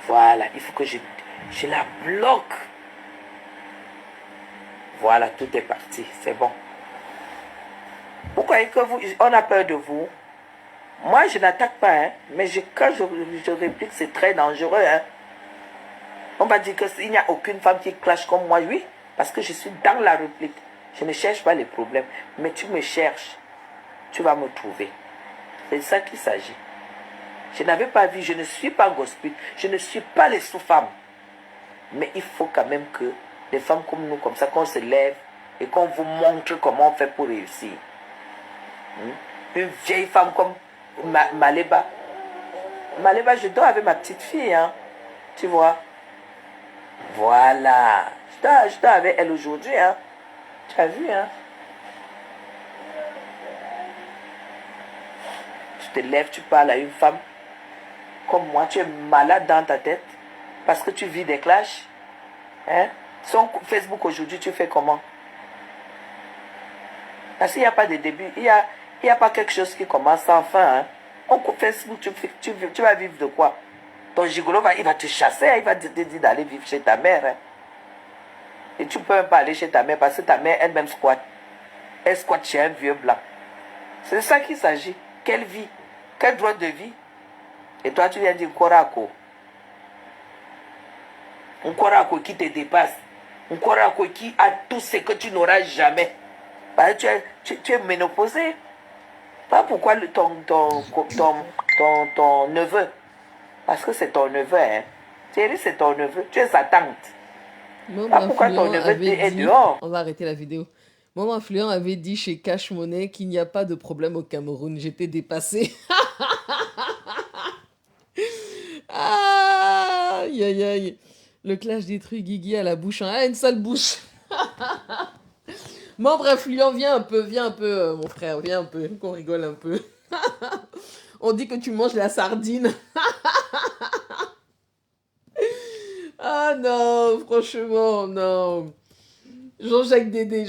Voilà. Il faut que je la bloque. Voilà, tout est parti. C'est bon. Vous croyez que on a peur de vous? Moi, je n'attaque pas, hein, mais quand je réplique, c'est très dangereux. Hein. On va dire qu'il n'y a aucune femme qui clash comme moi, oui, parce que je suis dans la réplique. Je ne cherche pas les problèmes, mais tu me cherches, tu vas me trouver. C'est de ça qu'il s'agit. Je n'avais pas vu, je ne suis pas gospel, je ne suis pas les sous-femmes. Mais il faut quand même que des femmes comme nous, comme ça, qu'on se lève et qu'on vous montre comment on fait pour réussir. Une vieille femme comme Maleba. Maleba, je dors avec ma petite fille, hein. Tu vois. Voilà. Je dors avec elle aujourd'hui, hein. Tu as vu, hein. Tu te lèves, tu parles à une femme comme moi, tu es malade dans ta tête parce que tu vis des clashs. Hein? Son Facebook aujourd'hui, tu fais comment? Parce qu'il n'y a pas de début, il n'y a pas quelque chose qui commence sans fin. Hein? Facebook, tu vas vivre de quoi? Ton gigolo, il va te chasser, il va te dire d'aller vivre chez ta mère. Hein? Et tu ne peux même pas aller chez ta mère parce que ta mère elle-même squatte. Elle squatte chez un vieux blanc. C'est de ça qu'il s'agit. Quelle vie? Quel droit de vie? Et toi, tu viens dire Korako. Un Korako qui te dépasse. Un Korako qui a tout ce que tu n'auras jamais. Parce que tu es ménopausé. Pas pourquoi ton neveu. Parce que c'est ton neveu. Hein. Thierry, c'est ton neveu. Tu es sa tante. Pas pourquoi ton neveu est dehors. On va arrêter la vidéo. Mon influent avait dit chez Cash Money qu'il n'y a pas de problème au Cameroun. J'étais dépassée. Aïe, aïe, aïe. Le clash détruit Guigui à la bouche. Ah, une sale bouche. Membre influent, viens un peu, mon frère, viens un peu, qu'on rigole un peu. On dit que tu manges la sardine. Ah non, franchement, non. Jean-Jacques Dédé.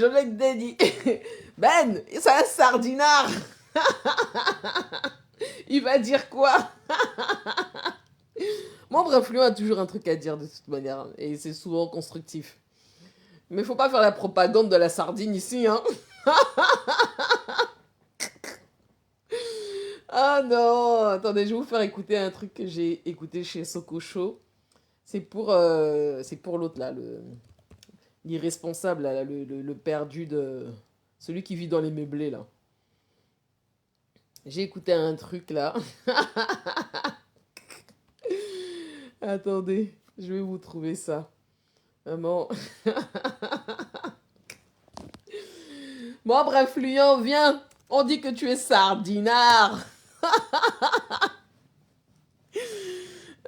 Ben, c'est un sardinard. Il va dire quoi? Membre influent a toujours un truc à dire de toute manière. Et c'est souvent constructif. Mais faut pas faire la propagande de la sardine ici, hein. Ah non, attendez, je vais vous faire écouter un truc que j'ai écouté chez Sokocho. C'est pour l'autre là, l'irresponsable, là, le perdu de... Celui qui vit dans les meublés là. J'ai écouté un truc là. Attendez, je vais vous trouver ça. Bon. Bon, bref, Lyon, viens. On dit que tu es sardinard.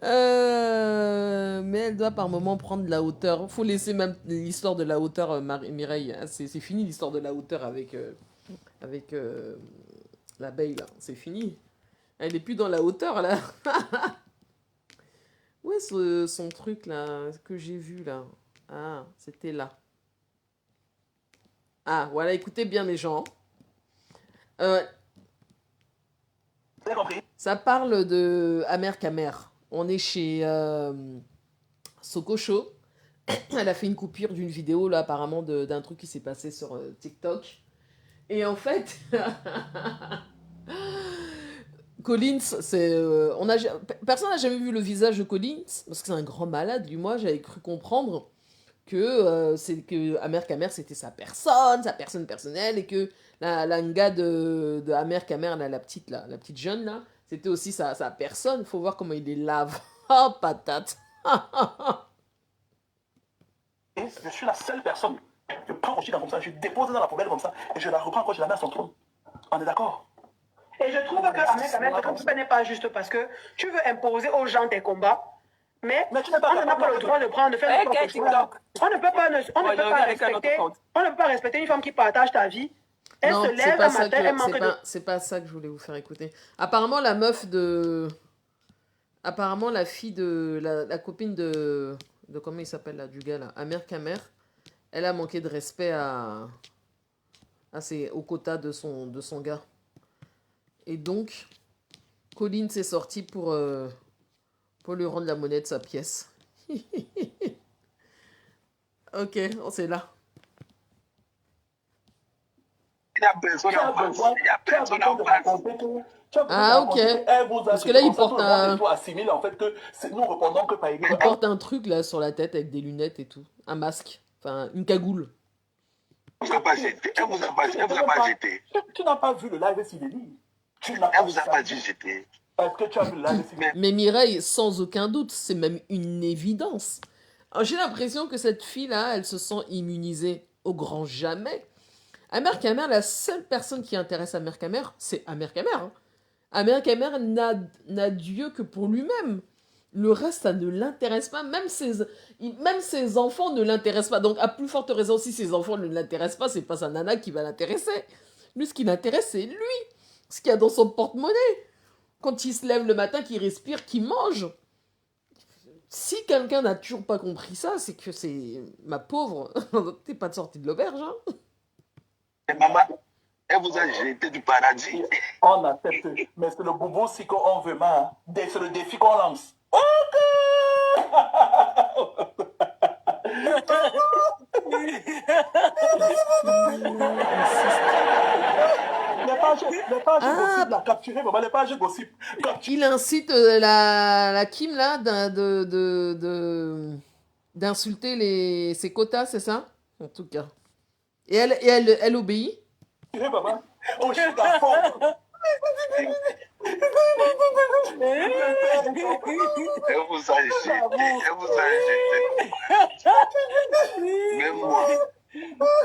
Mais elle doit par moment prendre de la hauteur. Faut laisser même l'histoire de la hauteur, Mireille. Hein. C'est fini l'histoire de la hauteur avec l'abeille, là. C'est fini. Elle est plus dans la hauteur, là. Où est son truc, là, que j'ai vu, là? Ah, c'était là. Ah, voilà, écoutez bien, mes gens. Euh, Vous avez compris? Ça parle de Amer Kamer. On est chez Sokosho. Elle a fait une coupure d'une vidéo, là, apparemment, d'un truc qui s'est passé sur TikTok. Et en fait, Collins, personne n'a jamais vu le visage de Collins, parce que c'est un grand malade. Lui, moi, j'avais cru comprendre que Amer Kamer, c'était sa personne personnelle, et que la nga de Amer Kamer, la petite jeune, là, c'était aussi sa personne. Faut voir comment il les lave. Oh, patate. Et je suis la seule personne. Je prends Oshida comme ça, je dépose dans la poubelle comme ça, et je la reprends quand je la mets à son trône. On est d'accord? Et je trouve que ce n'est pas juste parce que tu veux imposer aux gens tes combats, mais Mais tu n'es pas on n'a pas le droit de prendre, de faire Ok, n'importe quoi. On ne peut pas, on ne peut pas respecter une femme qui partage ta vie. Elle Non, se lève un matin, elle manque de... c'est pas ça que je voulais vous faire écouter. Apparemment, la meuf de... Apparemment, la fille de... La copine de... Comment il s'appelle, là, du gars, là? Amer Kamer. Elle a manqué de respect au quota de son gars. Et donc, Colin s'est sorti pour lui rendre la monnaie de sa pièce. Ok, c'est là. Il y a personne en face. Il y a personne en face. Ah, ok. Parce que là, il porte il porte un truc là sur la tête avec des lunettes et tout. Un masque. Enfin, une cagoule. Elle vous a pas jeté. Elle vous a pas jeté. Tu n'as pas vu le live Sylvie. Elle vous a pas dit jeter. Est-ce que tu as vu le live Sylvie? Mais Mireille, sans aucun doute, c'est même une évidence. Alors, j'ai l'impression que cette fille-là, elle se sent immunisée au grand jamais. Amer Kamer, la seule personne qui intéresse Amer Kamer, c'est Amer Kamer. Hein. Amer Kamer n'a Dieu que pour lui-même. Le reste, ça ne l'intéresse pas. Même ses enfants ne l'intéressent pas. Donc, à plus forte raison, si ses enfants ne l'intéressent pas, c'est pas sa nana qui va l'intéresser. Lui, ce qui l'intéresse, c'est lui. Ce qu'il y a dans son porte-monnaie. Quand il se lève le matin, qu'il respire, qu'il mange. Si quelqu'un n'a toujours pas compris ça, c'est que c'est... Ma pauvre, t'es pas sortie de l'auberge, hein. Et maman, elle vous a jeté du paradis. On accepte. Mais c'est le boubou si qu'on veut, c'est le défi qu'on lance. Les pages gossip, la capturer, maman, les pages gossip. Il incite la Kim, là, d'insulter ses quotas, c'est ça? En tout cas. Et elle obéit? Maman. Oh, je suis d'accord. Elle vous a jeté. Elle vous a jeté. Même moi.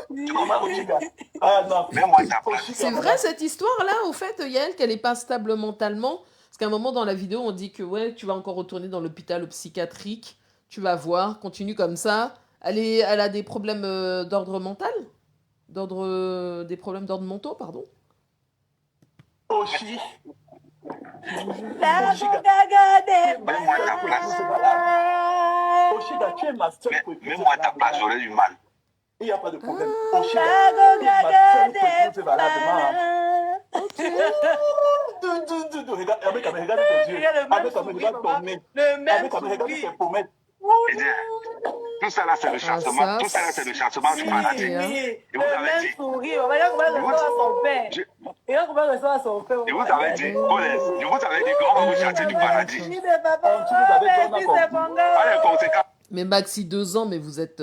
Même moi, t'as pas. C'est vrai cette histoire-là, au fait, Yael, qu'elle n'est pas stable mentalement? Parce qu'à un moment dans la vidéo, on dit que ouais, tu vas encore retourner dans l'hôpital psychiatrique, tu vas voir, continue comme ça. Elle a des problèmes d'ordre mental? Des problèmes d'ordre mentaux, pardon? Oshi. Même moi, t'as place. Oshida, tu es ma seule copine. Même moi, t'as place, j'aurais du mal. Il n'y a pas de problème. Oshida, tu es ma seule copine. Regarde tes yeux. Regarde ton nez. Regarde tes pommettes. Tout ça là, c'est le chancement. Tout ça là, c'est le chancement du paradis. Et vous avez dit. Et vous avez dit, je vous avais dit qu'on va vous chasser du paradis. Allez, conséquence. Mais Maxi, 2 ans, mais vous êtes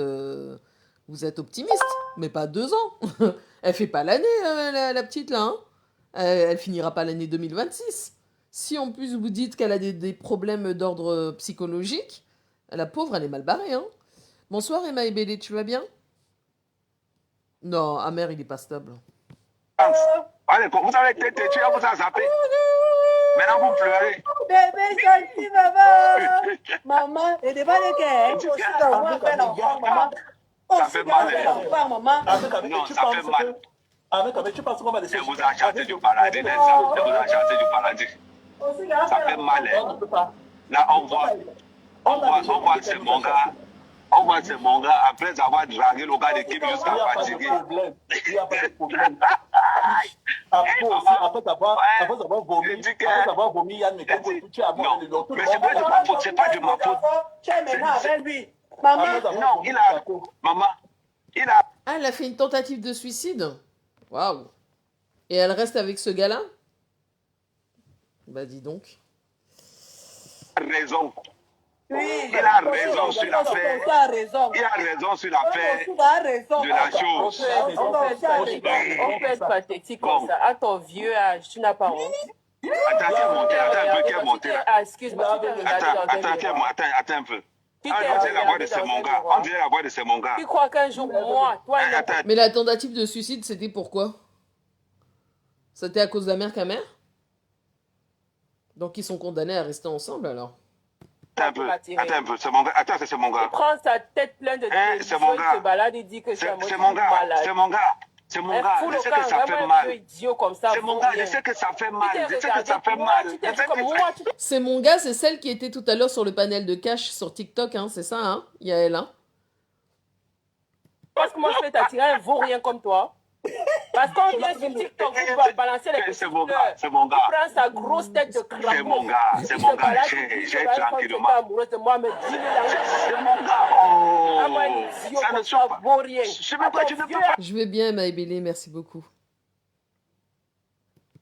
optimiste. Mais pas 2 ans. Elle fait pas l'année, la petite, là. Hein. Elle finira pas l'année 2026. Si en plus vous dites qu'elle a des problèmes d'ordre psychologique, la pauvre, elle est mal barrée. Hein. Bonsoir Emma Ebele, tu vas bien? Non, Amer, il est pas stable. Allez, vous avez été têtu, vous avez zappé. Maintenant, vous pleurez. Bébé, gentil, maman. Maman, et devant les quais, aussi dans moi, faire l'enfant, maman. Ça fait mal. Maman. Non, ça fait mal. Tu penses qu'on va laisser. Je vous ai chanté du paradis, les gens. Je vous ai chanté du paradis. Ça fait mal. Là, on voit, c'est mon gars. On voit c'est mon gars après avoir dragué le gars d'équipe jusqu'à fatiguer. Il n'y a pas de problème. Après avoir vomi, Yann me tu as abandonné. Non, mais c'est pas de ma faute, c'est pas de ma faute. Tu es maintenant avec lui. Maman. Non, maman, Ah, elle a fait une tentative de suicide? Waouh. Et elle reste avec ce gars-là? Bah dis donc. raison. Oui, Il a raison sur l'affaire. Il a raison. Il a raison sur l'affaire de la chose. On peut être pathétique comme ça. À ton vieux âge, tu n'as pas honte. Attends, qu'elle monte là. Excuse-moi, tu t'es regardé dans un miroir. Attends un peu. On dirait la voix de Semonga. On dirait la voix de Semonga. Tu crois qu'un jour, moi, toi, Mais la tentative de suicide, c'était pourquoi? C'était à cause d'Amer Kamer? Donc ils sont condamnés à rester ensemble alors? Attends un peu, c'est mon gars. Attends, c'est mon gars. il prend sa tête pleine de c'est mon gars. il se balade, il dit que c'est mon gars. C'est mon gars. C'est mon gars. Je sais que ça fait mal. C'est mon gars, je sais que ça fait mal. Je sais que ça fait mal. C'est mon gars, c'est celle qui était tout à l'heure sur le panel de cash sur TikTok, hein, c'est ça, hein? Il y a elle, hein? Parce que moi, je vais t'attirer un vaurien comme toi. Parce qu'on vient sur TikTok, vous va balancer les petits fleurs. C'est mon gars. Il prend sa grosse tête de crapaud. C'est mon gars. C'est mon gars. J'ai tranquillement. Amoureuse de moi, mais dis-le. C'est mon gars. Oh. Ça ne soit pas vaurien. Je vais bien, Maïbélé, merci beaucoup.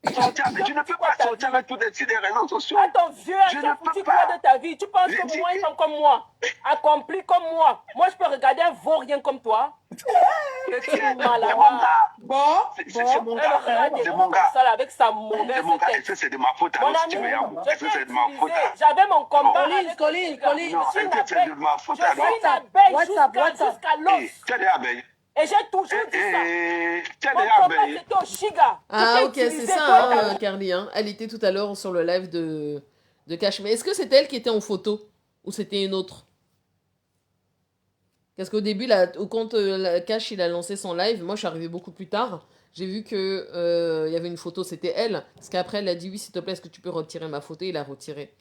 Mais tu ne peux pas sortir avec tous les réseaux sociaux. Attends, vieux, tu foutu quoi de ta vie? Tu penses que moi, ils sont comme moi, accomplis comme moi. Moi, je peux regarder un vaurien comme toi. C'est mon gars. C'est mon gars. C'est mon gars. Avec sa mauvaise tête. Est-ce que c'est de ma faute alors si tu veux avouer? Est-ce que c'est de ma faute? J'avais mon combat. Colline. Non, est-ce que c'est de ma faute alors? Je suis l'abeille jusqu'à l'os. Tu es des abeilles. Et j'ai toujours dit ça. Tu es Mon des combat, abeilles. c'était au Shiga. Ah, ok, c'est ça, hein, Carly. Hein. Elle était tout à l'heure sur le live de Cash. Mais est-ce que c'était elle qui était en photo? Ou c'était une autre? Parce qu'au début, quand Cash il a lancé son live, moi je suis arrivée beaucoup plus tard. J'ai vu que y avait une photo, c'était elle. Parce qu'après, elle a dit oui, s'il te plaît, est-ce que tu peux retirer ma photo? Il a retiré.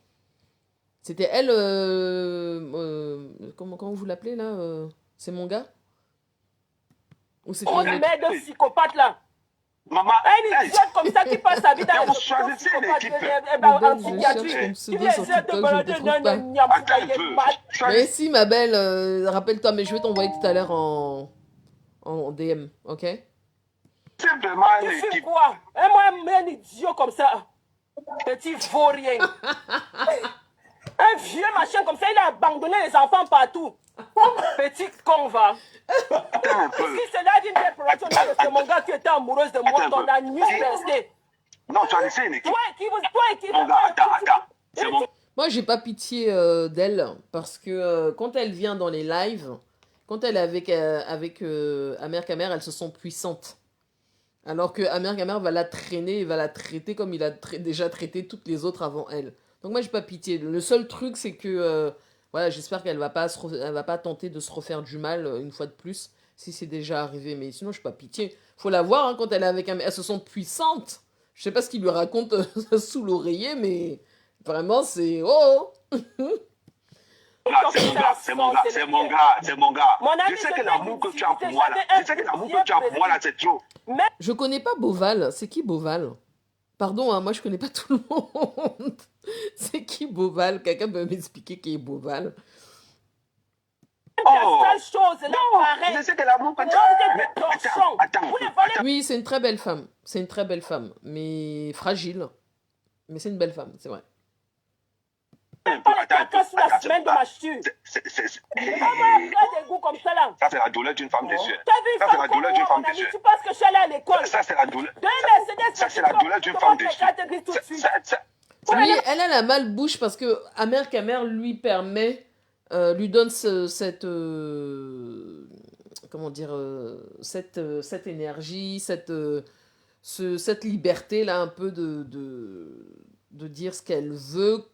C'était elle. Comment vous l'appelez là C'est mon gars? Ou c'était une merde de psychopathe là. Maman, un idiote comme ça qui passe sa vie dans vous choisissez l'équipe. En psychiatrie. Tu essaie de mais si, ma belle, rappelle-toi, mais je vais t'envoyer tout à l'heure en DM, ok? Simplement tu fais quoi? Moi, un idiot comme ça. Petit vaurien. Un vieux machin comme ça, il a abandonné les enfants partout. Petit con, va. Si c'est là d'une dépression, c'est mon gars qui était amoureuse de moi, ton ami resté. Non, tu as laissé une équipe. Attends. C'est bon. Moi, j'ai pas pitié d'elle, parce que quand elle vient dans les lives, quand elle est avec Amer Kamer, elles se sont puissantes. Alors que Amer Kamer va la traîner et va la traiter comme il a déjà traité toutes les autres avant elle. Donc moi, j'ai pas pitié. Le seul truc, c'est que... voilà, j'espère qu'elle va pas tenter de se refaire du mal une fois de plus, si c'est déjà arrivé. Mais sinon, je n'ai pas pitié. Faut la voir hein, quand elle est avec un... Elles se sont puissantes. Je sais pas ce qu'il lui raconte sous l'oreiller, mais vraiment, c'est... Oh C'est mon gars. Je sais que l'amour que tu as pour moi, là, c'est trop. Je connais pas Boval. C'est qui Boval? Pardon, hein, moi, je connais pas tout le monde. C'est qui Boval? Quelqu'un peut m'expliquer qui est Boval? Je sais que l'amour que tu as... Attends. Oui, c'est une très belle femme. C'est une très belle femme. Mais fragile. Mais c'est une belle femme, c'est vrai. Ça, c'est la douleur d'une femme déçue. Ça, c'est la douleur d'une femme déçue. Tu penses que je suis allée à l'école? Ça, c'est la douleur. Ça, c'est la douleur d'une femme déçue. Oui, elle a la malbouche parce que Amer Kamer lui permet lui donne comment dire, cette énergie, cette liberté-là, un peu de dire ce qu'elle veut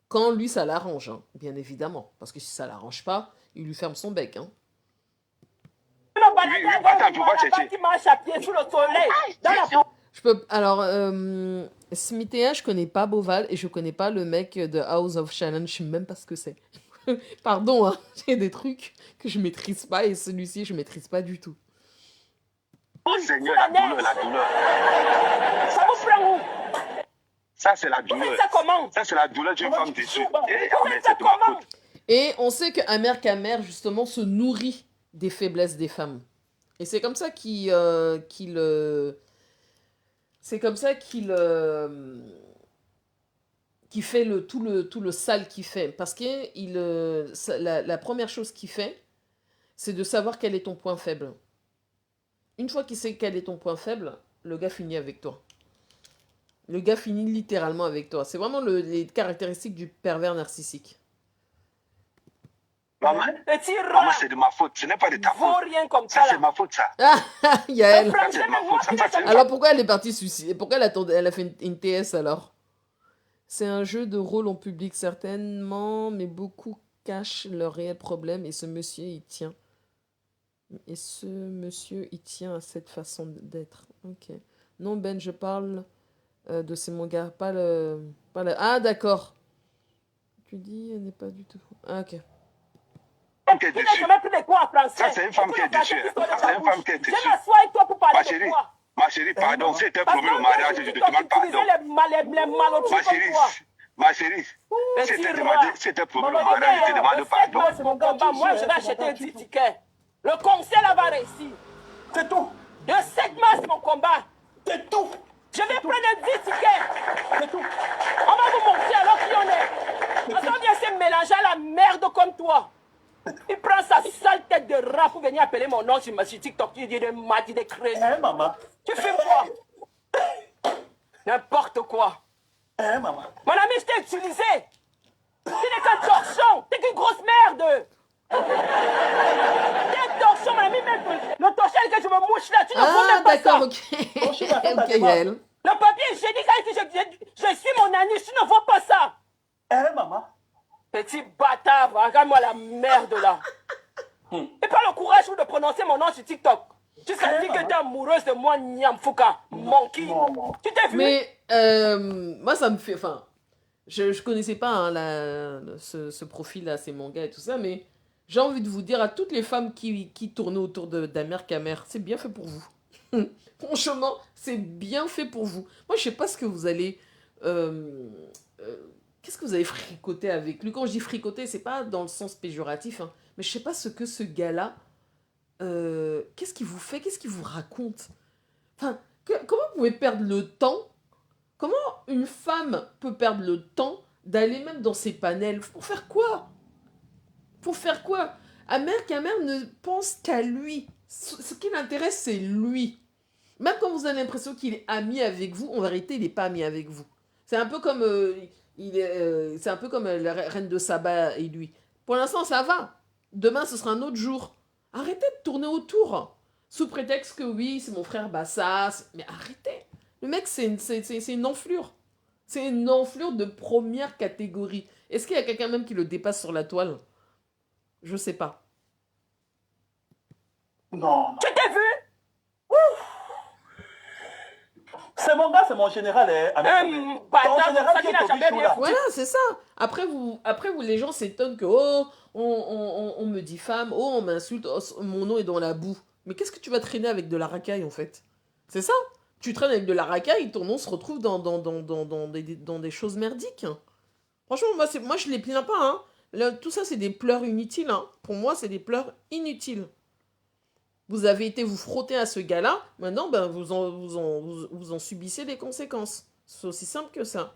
quand lui ça l'arrange, hein, bien évidemment. Parce que si ça l'arrange pas, il lui ferme son bec. Hein. Attends, tu vas chercher. Qui marche à pied sous le soleil. Dans la... Je peux. Alors, Smithea, je connais pas Boval et je connais pas le mec de House of Challenge, je sais même pas ce que c'est. Pardon, hein, j'ai des trucs que je maîtrise pas et celui-ci, je maîtrise pas du tout. Oh Seigneur, la douleur. Ça vous prend où? Ça, c'est la Vous douleur. faites ça comment? Ça, c'est la douleur d'une femme déçue. Eh, Vous mais faites ça c'est de ma comment? faute. Et on sait que Amer Kamer, justement, se nourrit des faiblesses des femmes. Et c'est comme ça c'est comme ça qu'il fait tout le sale qu'il fait. Parce que la première chose qu'il fait, c'est de savoir quel est ton point faible. Une fois qu'il sait quel est ton point faible, le gars finit avec toi. Le gars finit littéralement avec toi. C'est vraiment les caractéristiques du pervers narcissique. Maman, Petit maman, rat. c'est de ma faute. Ce n'est pas de ta Vaut faute. rien comme Ça, ça c'est là. ma faute, ça. Ah, Yael. Ça, c'est de ma faute. Ça, c'est... Alors pourquoi elle est partie suicider? Pourquoi elle a fait une TS alors? C'est un jeu de rôle en public certainement, mais beaucoup cachent leurs réels problèmes et ce monsieur y tient. Et ce monsieur y tient à cette façon d'être. Ok. Non Ben, je parle de ces mangas, pas le... Ah d'accord. Tu dis, elle n'est pas du tout... Ah ok. Femme qui est Tu n'as déçue. jamais pris des cours en français. Ça, c'est une femme qui est déçue. C'est une femme qui est Je déçue. m'assois avec toi pour Ma parler de chérie, toi. ma chérie, pardon. Si tu Parce promis le mariage, je te demande pardon. les malottis Ma comme chérie, toi. ma chérie. Si tu promis le mariage, je te demande pardon. C'est mon combat. Moi, je vais acheter un petit ticket. Le conseil là va réussir. C'est tout. Le 7 mars, mon combat. C'est tout. Je vais prendre un petit ticket. C'est tout. On va vous montrer alors qui on est. Parce qu'on vient se mélanger à la merde comme toi. Il prend sa sale tête de rat pour venir appeler mon nom sur TikTok. Il dit de mati de crèche. Hein, maman? Tu fais quoi? N'importe quoi. Hein, maman? Mon ami, je t'ai utilisé. Tu n'es qu'un torchon. T'es qu'une grosse merde. T'es un torchon, mon ami. Même le torchon que je me mouche là, tu ne vois Ah même pas ça. d'accord, ok. Ok Yael. Le papier hygiénique a dit que je suis mon ami. Tu ne vois pas ça. Hein, maman? Petit bâtard, regarde-moi la merde là. Et pas le courage de prononcer mon nom sur TikTok. Tu sais dire que t'es amoureuse de moi, Nyamfuka, monkey. Non. Tu t'es vu? Mais moi ça me fait... Enfin, je connaissais pas hein, ce profil-là, ces mangas et tout ça, mais j'ai envie de vous dire à toutes les femmes qui tournaient autour d'Amer Kamer, c'est bien fait pour vous. Franchement, c'est bien fait pour vous. Moi, je sais pas ce que vous allez... qu'est-ce que vous avez fricoté avec lui? Quand je dis fricoter, c'est pas dans le sens péjoratif, hein, mais je sais pas ce que ce gars-là... qu'est-ce qu'il vous fait? Qu'est-ce qu'il vous raconte? Enfin, comment vous pouvez perdre le temps? Comment une femme peut perdre le temps d'aller même dans ses panels? Pour faire quoi? Pour faire quoi? Amer Kamer ne pense qu'à lui. Ce qui l'intéresse, c'est lui. Même quand vous avez l'impression qu'il est ami avec vous, en vérité, il n'est pas ami avec vous. C'est un peu comme, c'est un peu comme la reine de Saba et lui. Pour l'instant, ça va. Demain, ce sera un autre jour. Arrêtez de tourner autour. Sous prétexte que oui, c'est mon frère Bassas. Mais arrêtez. Le mec, c'est une enflure. C'est une enflure de première catégorie. Est-ce qu'il y a quelqu'un même qui le dépasse sur la toile? Je sais pas. Non. Tu t'es vu? C'est mon gars, c'est mon général. Hein. Un Ton bâtard, général ça qui qui est n'a au jamais bichou, rien là. foutu. Voilà, c'est ça. Après, vous, les gens s'étonnent que, oh, on me dit femme, oh, on m'insulte, oh, mon nom est dans la boue. Mais qu'est-ce que tu vas traîner avec de la racaille, en fait? C'est ça? Tu traînes avec de la racaille, ton nom se retrouve dans des choses merdiques. Franchement, moi je les plains pas. Hein. Tout ça, c'est des pleurs inutiles. Hein. Pour moi, c'est des pleurs inutiles. Vous avez été vous frotter à ce gars-là, maintenant, ben, vous en subissez les conséquences. C'est aussi simple que ça.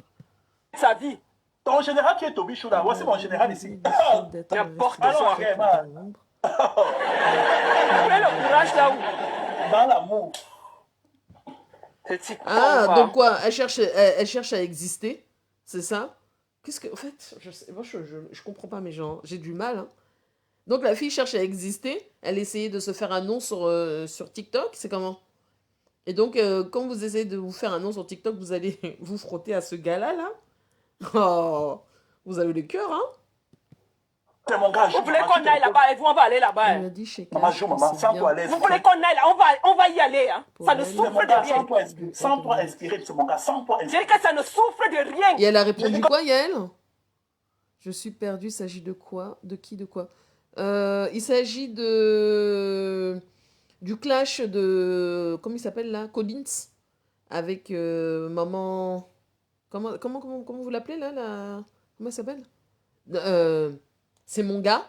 Sa vie. Ton général qui est au bichou, là. Voici mon général ici. N'importe Alors, quoi. vraiment. Fais le courage là où? Dans l'amour. Petit Ah, con, donc quoi? Elle cherche à exister, c'est ça? Qu'est-ce que... En fait, moi, je comprends pas mes gens. J'ai du mal. Hein. Donc, la fille cherche à exister. Elle essayait de se faire un nom sur TikTok. C'est comment? Et donc, quand vous essayez de vous faire un nom sur TikTok, vous allez vous frotter à ce gars-là, là. Oh, vous avez le cœur, hein? C'est mon gars. Vous voulez qu'on aille là-bas et vous, on va aller là-bas. Elle a dit chez Maman, Cash joue, que maman. c'est Sans bien. toi, laisse. Vous voulez qu'on aille là, on va y aller. Hein. Ça ne elle, souffre Mon de gars, rien. sans toi inspiré, c'est mon gars. Sans toi Je inspiré. dis que ça ne souffre de rien. Et elle a répondu quoi, Yael? Je suis perdue, il s'agit de quoi? De qui, de quoi? Il s'agit du clash de... Comment il s'appelle là? Collins? Avec maman... Comment vous l'appelez là, comment elle s'appelle? C'est mon gars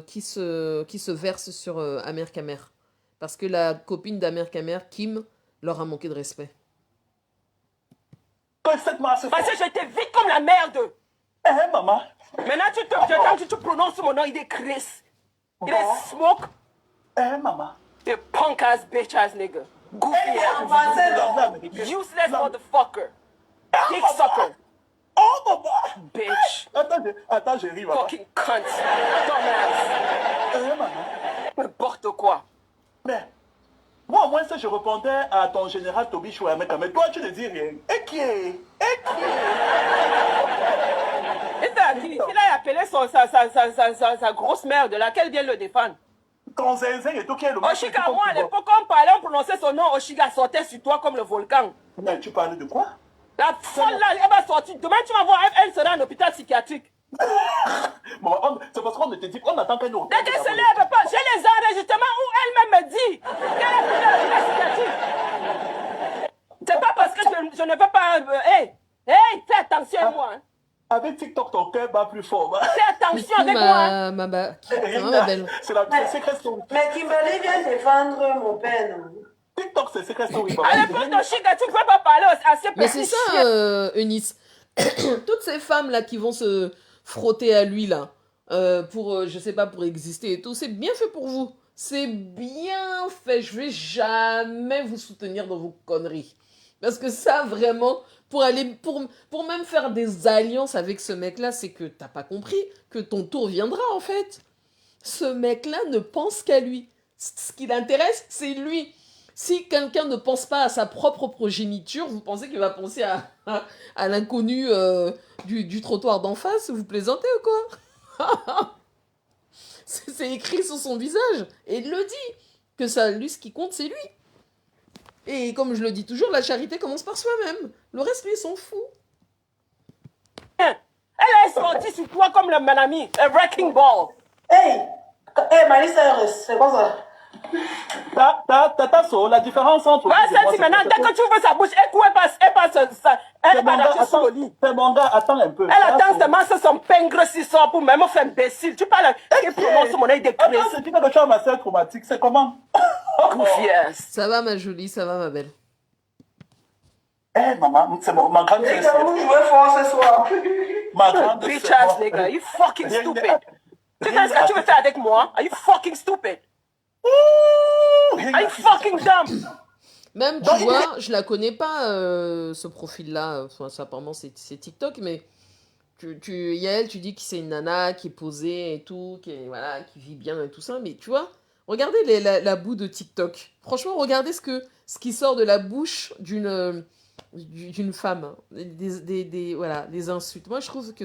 qui se verse sur Amer Kamer. Parce que la copine d'Amer Kamer, Kim, leur a manqué de respect. Parce que je t'ai vite comme la merde. Eh, maman. Maintenant, tu prononces mon nom, il est Chris. Il est Smoke. Eh, maman. The punk ass bitch ass nigga. Goofy ass. Useless motherfucker. Dick sucker. Oh, maman. Bitch. Attends, je ris, maman. Fucking cunt. Dumbass. Eh, maman. N'importe quoi. Mais, moi, au moins, ça, je répondais à ton général Toby Chouamé, mais toi, tu ne dis rien. Et qui est? Il a appelé sa grosse merde, laquelle vient le défendre. Ton zinzin et tout qui est le Oshiga, moi, à l'époque, on parlait, on prononçait son nom, Oshiga sortait sur toi comme le volcan. Mais tu parlais de quoi? La folle là, elle va sortir. Demain, tu vas voir, elle sera en hôpital psychiatrique. Bon, c'est parce qu'on te dit qu'on attend qu'elle nous... Dès qu'elle se lève pas, j'ai les enregistrements où elle-même me dit qu'elle est en hôpital psychiatrique. C'est pas parce que je ne veux pas... Hey, fais attention à moi. Hein. Avec TikTok, ton cœur bat plus fort. Fais attention avec moi. Hein. Ma belle. C'est Secret Story. Mais Kimberly vient défendre mon père, non? TikTok, c'est Secret Story. À l'époque de Chiga, tu ne peux pas parler à ces petits Mais c'est ça, Eunice. Toutes ces femmes-là qui vont se frotter à lui, là, pour, je sais pas, pour exister et tout, c'est bien fait pour vous. C'est bien fait. Je vais jamais vous soutenir dans vos conneries. Parce que ça, vraiment, pour même faire des alliances avec ce mec-là, c'est que t'as pas compris que ton tour viendra, en fait. Ce mec-là ne pense qu'à lui. Ce qui l'intéresse, c'est lui. Si quelqu'un ne pense pas à sa propre progéniture, vous pensez qu'il va penser à l'inconnu du trottoir d'en face? Vous plaisantez ou quoi? C'est écrit sur son visage. Et il le dit. Que ça, lui, ce qui compte, c'est lui. Et comme je le dis toujours, la charité commence par soi-même. Le reste, lui, il s'en fout. Elle est sortie sur toi comme le Manami, un wrecking ball. Hey, Marissa, c'est quoi ça? La différence entre... Va, celle-ci maintenant, dès que tu ouvres sa bouche, elle passe sous le lit. C'est mon gars, attends un peu. Elle attend seulement ce son pingre si sort pour même faire imbécile. Tu parles, qui prononce mon œil de Attends, Chris. c'est dit que tu as ma sœur traumatique, c'est comment? Yes. Ça va, ma jolie, ça va, ma belle. Eh, maman, c'est ma grande Les sœur. gars, vous jouez fort ce soir. Ma grande Bitch sœur. ass nigga, you fucking stupid. Tu sais ce que tu veux faire avec moi? Are you fucking stupid? Are you fucking dumb? Même, tu vois, je la connais pas, ce profil-là. Enfin, ça, apparemment, c'est TikTok, mais Yael, tu dis que c'est une nana qui est posée et tout, voilà, qui vit bien et tout ça, mais tu vois, regardez la boue de TikTok. Franchement, regardez ce qui sort de la bouche d'une femme. Voilà, des insultes. Moi, je trouve que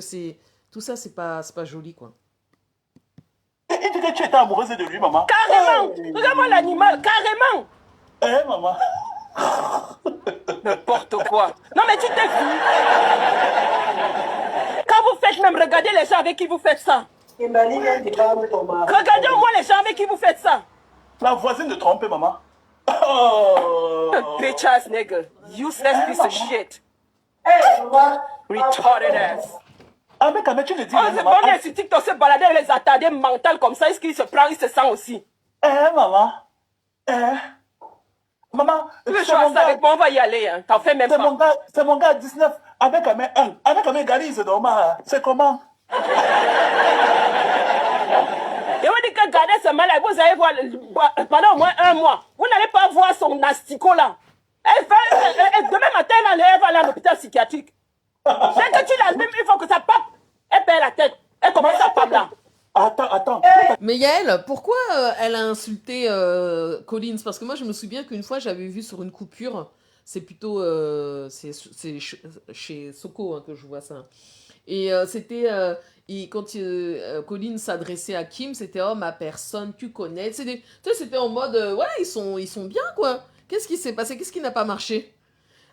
tout ça, c'est pas joli, quoi. Il dit que tu étais amoureuse de lui, maman. Carrément! Regarde-moi l'animal, carrément! Eh, maman. N'importe quoi. Non, mais tu t'es vu. Quand vous faites même, regardez les gens avec qui vous faites ça. Kimberly vient défendre ton mari. Regardez au moins les gens avec qui vous faites ça. La voisine de tromper, maman. Oh. Bitch ass nigga. Useless piece of shit. Hey, maman. Retarded ass. Ah, mais quand même, tu le dis, Oh, c'est maman. bon, mais sur TikTok, se balader avec les attardés mentales comme ça, est-ce qu'il se prend, il se sent aussi? Eh, maman. Eh. Maman, Tu veux c'est jouer mon ça gars. avec moi, on va y aller, hein. T'en fais même pas. C'est mon gars 19 avec un 1. Avec un galise, normal. C'est comment? Et on dit que gardez ce mal, vous allez voir pendant au moins 1 mois. Vous n'allez pas voir son astico là. Demain matin, elle va aller à l'hôpital psychiatrique. Dès que tu l'allumes, il faut que ça pop. Elle perd la tête. Elle commence à pop là. Attends. Mais Yael, pourquoi elle a insulté Collins? Parce que moi, je me souviens qu'une fois, j'avais vu sur une coupure, c'est plutôt chez Soko hein, que je vois ça. Et c'était, quand Collins s'adressait à Kim, c'était oh ma personne, tu connais. Tu sais, c'était en mode ouais, ils sont bien quoi. Qu'est-ce qui s'est passé? Qu'est-ce qui n'a pas marché?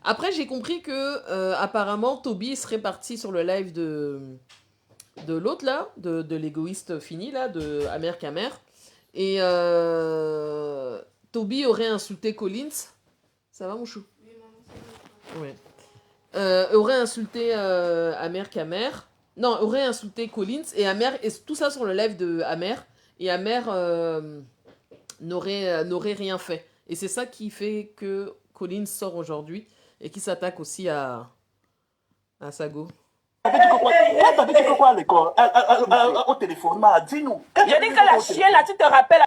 Après, j'ai compris que apparemment, Toby serait parti sur le live de l'autre là, de l'égoïste fini là, de Amer Kamer. Et Toby aurait insulté Collins. Ça va mon chou? Ouais. Aurait insulté Amer Kamer. Non, aurait insulté Collins et Amer, et tout ça sur le live de Amer. Et Amer n'aurait rien fait. Et c'est ça qui fait que Collins sort aujourd'hui et qui s'attaque aussi à Sago. T'as dit quoi à l'école? Au téléphone, dis-nous. J'ai dit que la chienne là, tu te rappelles.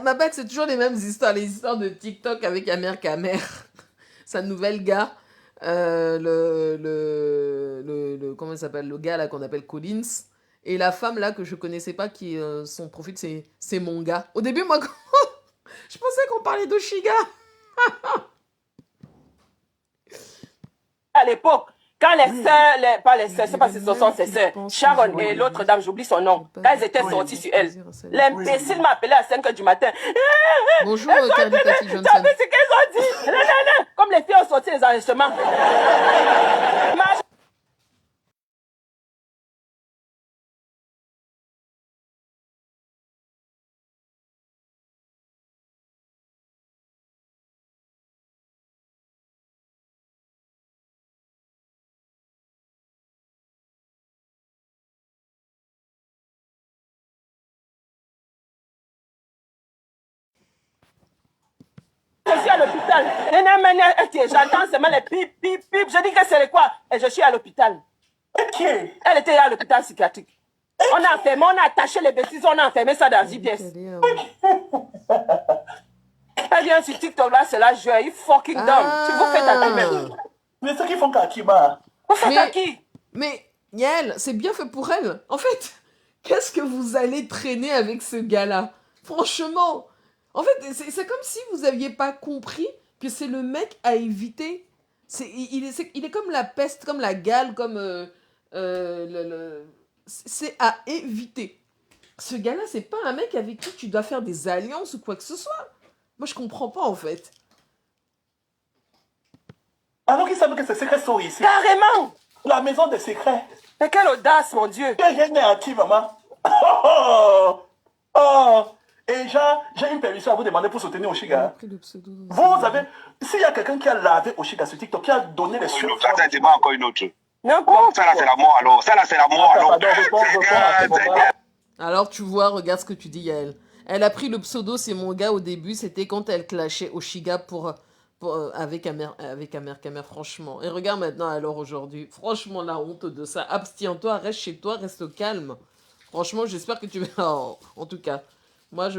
Ma bague, c'est toujours les mêmes histoires, les histoires de TikTok avec Amer Kamer, sa nouvelle gars, comment il s'appelle, le gars là qu'on appelle Collins, et la femme là que je connaissais pas, qui son profil c'est mon gars. Au début, moi, je pensais qu'on parlait d'Oshiga. À l'époque, quand les sœurs, pas les sœurs, c'est pas si ce sont ses sœurs, Sharon et l'autre dame, j'oublie son nom, quand elles étaient sorties sur elle, l'imbécile m'a appelé à 5h du matin. Bonjour, Cardi Patty Johnson. Tu as vu ce qu'elles ont dit? Non. Comme les filles ont sorti les enregistrements. Je suis à l'hôpital. J'entends seulement les pip. Je dis que c'est quoi? Et je suis à l'hôpital. Qui est? Elle était à l'hôpital psychiatrique. On a enfermé, on a attaché les bêtises, on a enfermé ça dans JPS. Elle vient sur TikTok là, c'est la joie. You fucking dumb. Tu vous faites à qui-même? Mais ceux qui font Kakima. Vous faites à qui? Mais Yael, c'est bien fait pour elle. En fait, qu'est-ce que vous allez traîner avec ce gars-là? Franchement. En fait, c'est comme si vous aviez pas compris que c'est le mec à éviter. Il est comme la peste, comme la gale, comme c'est à éviter. Ce gars-là, c'est pas un mec avec qui tu dois faire des alliances ou quoi que ce soit. Moi, je comprends pas, en fait. Alors qu'ils savent que ces secrets sont ici. Carrément. La maison des secrets. Mais quelle audace, mon Dieu. Quel est à qui, maman? Et j'ai une permission à vous demander pour soutenir Oshiga. Vous avez... S'il y a quelqu'un qui a lavé Oshiga sur TikTok, qui a donné les choses... Ça, c'est pas encore une autre. N'importe Ça, là, c'est la mort, alors. Ça, là, c'est la mort, alors. Alors, tu vois, regarde ce que tu dis, Yael. Elle a pris le pseudo, c'est mon gars, au début. C'était quand elle clashait Oshiga avec Amer Kamer, franchement. Et regarde maintenant, alors, aujourd'hui. Franchement, la honte de ça. Abstiens-toi, reste chez toi, reste calme. Franchement, j'espère que tu vas... En tout cas... Moi,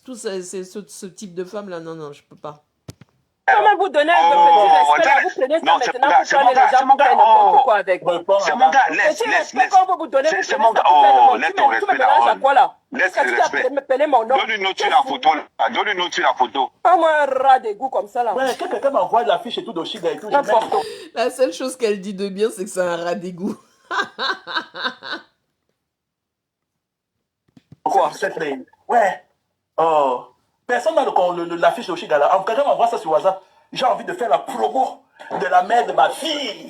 tout c'est ce type de femme là, non, je peux pas. Comment vous donnez un peu de respect, vous prenez ça maintenant pour parler les gens, vous faites n'importe quoi avec. C'est mon gars, laisse. Quand vous donnez, c'est mon gars, oh, laisse ton tu me respect mélanges à là. quoi là? Laisse le respect. Mon nom. Donne une autre sur la photo, là. Donne une autre sur la photo. Pas moi un rat d'égout comme ça là. Ouais, quelqu'un m'envoie l'affiche et tout d'Oshiga et tout. La seule chose qu'elle dit de bien, c'est que c'est un rat d'égout. Quoi? Ouais. Oh. Personne n'a l'affiche d'Oshiga là. Quelqu'un m'envoie ça sur WhatsApp. J'ai envie de faire la promo de la mère de ma fille.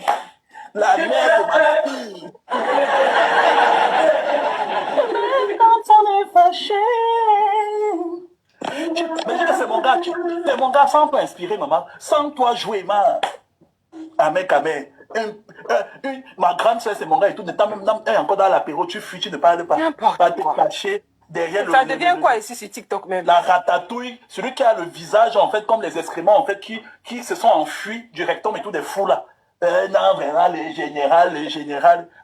La mère de ma fille. Quand on est fâché. Mais je dis que c'est mon gars. C'est mon gars, sans toi inspirer, maman. Sans toi jouer, man. Amen. Ma grande soeur, c'est mon gars et tout. Même encore dans l'apéro, tu fuis, tu ne parles pas. Pas te cacher. Ça devient quoi ici sur TikTok même? La ratatouille, celui qui a le visage en fait comme les excréments en fait qui se sont enfuis du rectum et tout des fous là. Non vraiment les générales.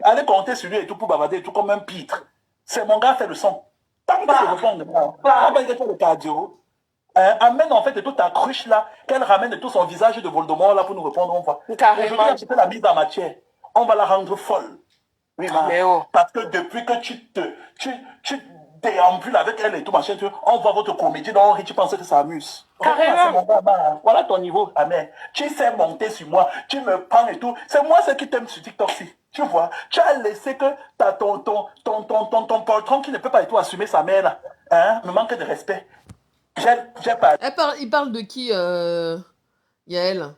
Allez compter sur lui et tout pour bavarder et tout comme un pitre. C'est mon gars fait le son. Tant que tu réponds pas le cardio. Amène en fait de toute ta cruche là, qu'elle ramène de tout son visage de Voldemort là pour nous répondre on voit. Carrément. Aujourd'hui, la mise en matière. on va la rendre folle. Oui, Mais oh. parce que depuis que tu déambules avec elle et tout, machin, on voit votre comédie, donc tu penses que ça amuse. Carrément. Voilà ton niveau, amer. Tu sais monter sur moi, tu me prends et tout. C'est moi ce qui t'aime sur TikTok, si. Tu vois, tu as laissé que t'as ton poltron qui ne peut pas et tout assumer sa mère, là. Hein, me manque de respect. J'ai pas. Il parle de qui, Yael?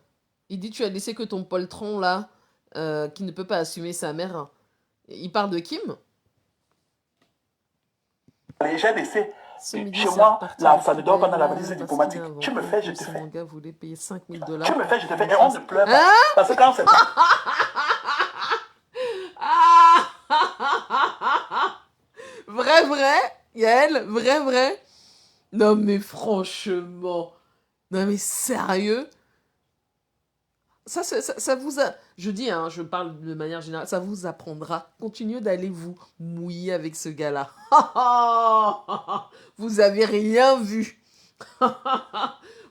Il dit tu as laissé que ton poltron là, qui ne peut pas assumer sa mère. Il parle de Kim? J'ai laissé. Ce midi, Chez c'est moi, reparti la de famille d'or pendant la Dubaï, valise parce diplomatique. qu'il a Tu me inventé fais, je que te ce fais. manga voulait payer 5 000 $. Tu me fais, je te fais. Et pour on qu'il ne pleure pas. Hein? Parce que quand c'est pas. Vrai, Yael, vrai. Non mais franchement, non mais sérieux, ça vous a, je dis, hein, je parle de manière générale, ça vous apprendra. Continuez d'aller vous mouiller avec ce gars-là. Vous avez rien vu.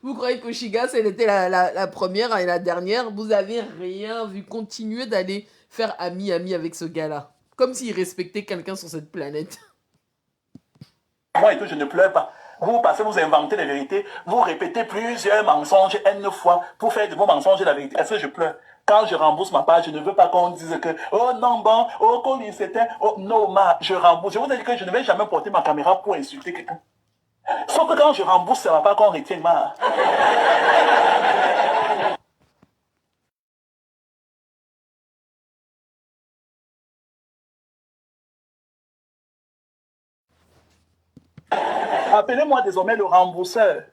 Vous croyez que Shiga, elle était la première et la dernière? Vous avez rien vu. Continuez d'aller faire ami avec ce gars-là. Comme s'il respectait quelqu'un sur cette planète. Moi et tout, je ne pleure pas. Vous passez, vous inventez les vérités, vous répétez plusieurs mensonges N fois pour faire de vos mensonges la vérité. Est-ce que je pleure? Quand je rembourse ma part, je ne veux pas qu'on dise que oh non, bon, oh, Colin, c'était, oh non, je rembourse. Je vous ai dit que je ne vais jamais porter ma caméra pour insulter quelqu'un. Sauf que quand je rembourse, ça ne va pas qu'on retient ma. Appelez-moi désormais le rembourseur.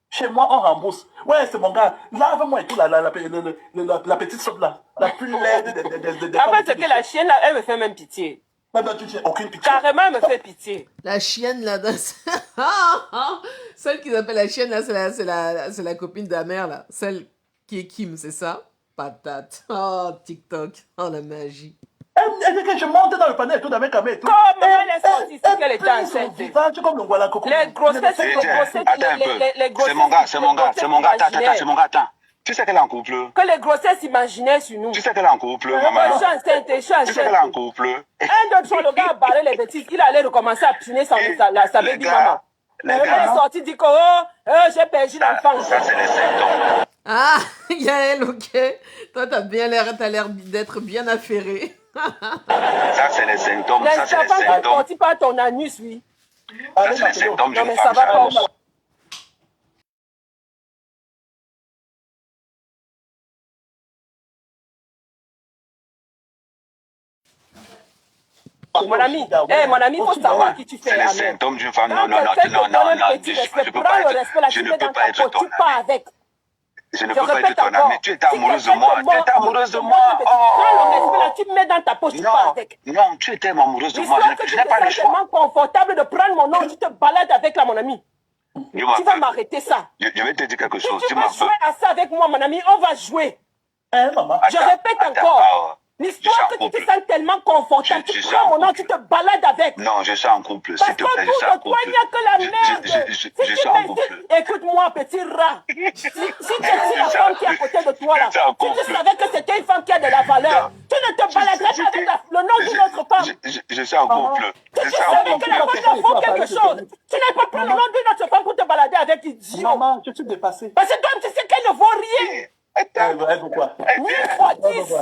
Chez moi, on rembourse. Ouais, c'est mon gars. Lave-moi et tout, la petite sorte là. La plus laide des En fait, c'est que la chienne, là, elle me fait même pitié. Maintenant, tu n'as aucune pitié. Carrément, elle me fait pitié. La chienne là, celle qu'ils appellent la chienne là, c'est la copine de la mère là. Celle qui est Kim, c'est ça? Patate. Oh, TikTok. Oh, la magie. Elle dit que je monte dans le panel et tout, dans mes caméras et tout. Comment elle est sortie ici qu'elle était enceinte? Visage comme le voilà coco. Les grossesses, Attends un peu. C'est mon gars. Attends, c'est mon gars. Attends. Tu sais qu'elle est en couple. Que les grossesses imaginaient sur nous. Tu sais qu'elle est en couple, Moi, maman. je suis enceinte, je suis Tu sais enceinte. qu'elle est en couple. Un autre jour, le gars a barré les bêtises. Il allait recommencer à punir sa baby maman. Les Elle est gars, sortie, dit que j'ai perdu l'enfant. ça c'est les symptômes. Ah, Yael, ok. Toi, t'as l'air d'être bien affairé. Ça c'est les symptômes. Les Ça c'est les enfants sont symptômes. sortis par ton anus, oui. Ça c'est les symptômes Non, d'une mais femme ça va pas. jalouse. Mon ami, il faut savoir qui tu fais. C'est les Amen. symptômes d'une femme. Quand Non, quelqu'un te donne un petit je respect, ne peux prends pas le respect là, être, je tu ne mets peux dans pas ta être poche, ton tu pars ami. avec. Je ne Je peux pas répète être ton encore. ami. Tu étais Si amoureuse de quelqu'un moi. te Tu étais ment, amoureuse de te moi. ment, prends le respect là, tu mets dans ta poche, tu pars avec. Non, tu étais amoureuse de moi. L'histoire que Je tu n'ai te pas le sens choix. tellement confortable de prendre mon nom, tu te balades avec là, mon ami. Dis-moi, Tu vas m'arrêter ça. je vais te dire quelque Si chose. tu veux Dis-moi, jouer à ça avec moi, mon ami, on va jouer. Hein, maman? Je répète encore. L'histoire que tu te sens tellement confortable, Je tu suis prends en mon nom, couple. tu te balades avec. Non, je suis en couple. Parce S'il te plaît, je suis en qu'autour de toi, couple. il n'y a que la merde. Je suis en couple. Écoute-moi, petit rat. Si tu es la femme qui est à côté de toi, là, Je suis en si tu couple. savais que c'était une femme qui a de la valeur, tu ne te baladerais pas avec le nom d'une autre femme. Je suis en couple. Si Je tu suis en savais que couple. la femme vaut quelque chose, tu n'as pas pris le nom d'une autre femme pour te balader avec idiot. Maman, je suis dépassé. Parce que toi, tu sais qu'elle ne vaut rien. Elle vaut quoi? 1000 fois 10.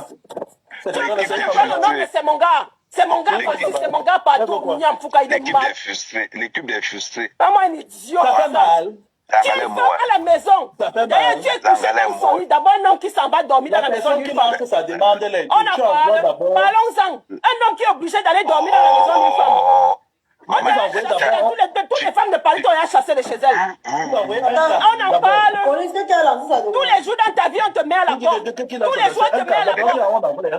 C'est Tu déjà ne le sais pas le nom, mais c'est mon gars. C'est mon gars, Francis, c'est mon gars partout. Miam Fouka, il est L'équipe mal. des frustrés. L'équipe des frustrés. Pas moi un idiot. Ça fait mal. Ça Tu es allait femme moi. à la maison. Ça fait D'ailleurs, mal. tu es Ça couché allait dans son moi. lit. D'abord, un homme qui s'en va dormir dans La la maison personne d'une qui femme. mange ça demande les. On en Tu envoies parle. d'abord. Parlons-en. Un homme qui est obligé d'aller dormir dans la maison d'une femme. Oh, On a envoyez chassé d'abord. toutes les femmes de Paris, on a chassé de chez elles. Vous envoyez un On en parle. On risque qu'elle lance ça. Tous les jours dans ta vie, on te met à la porte. Tous les jours, on te met à la porte.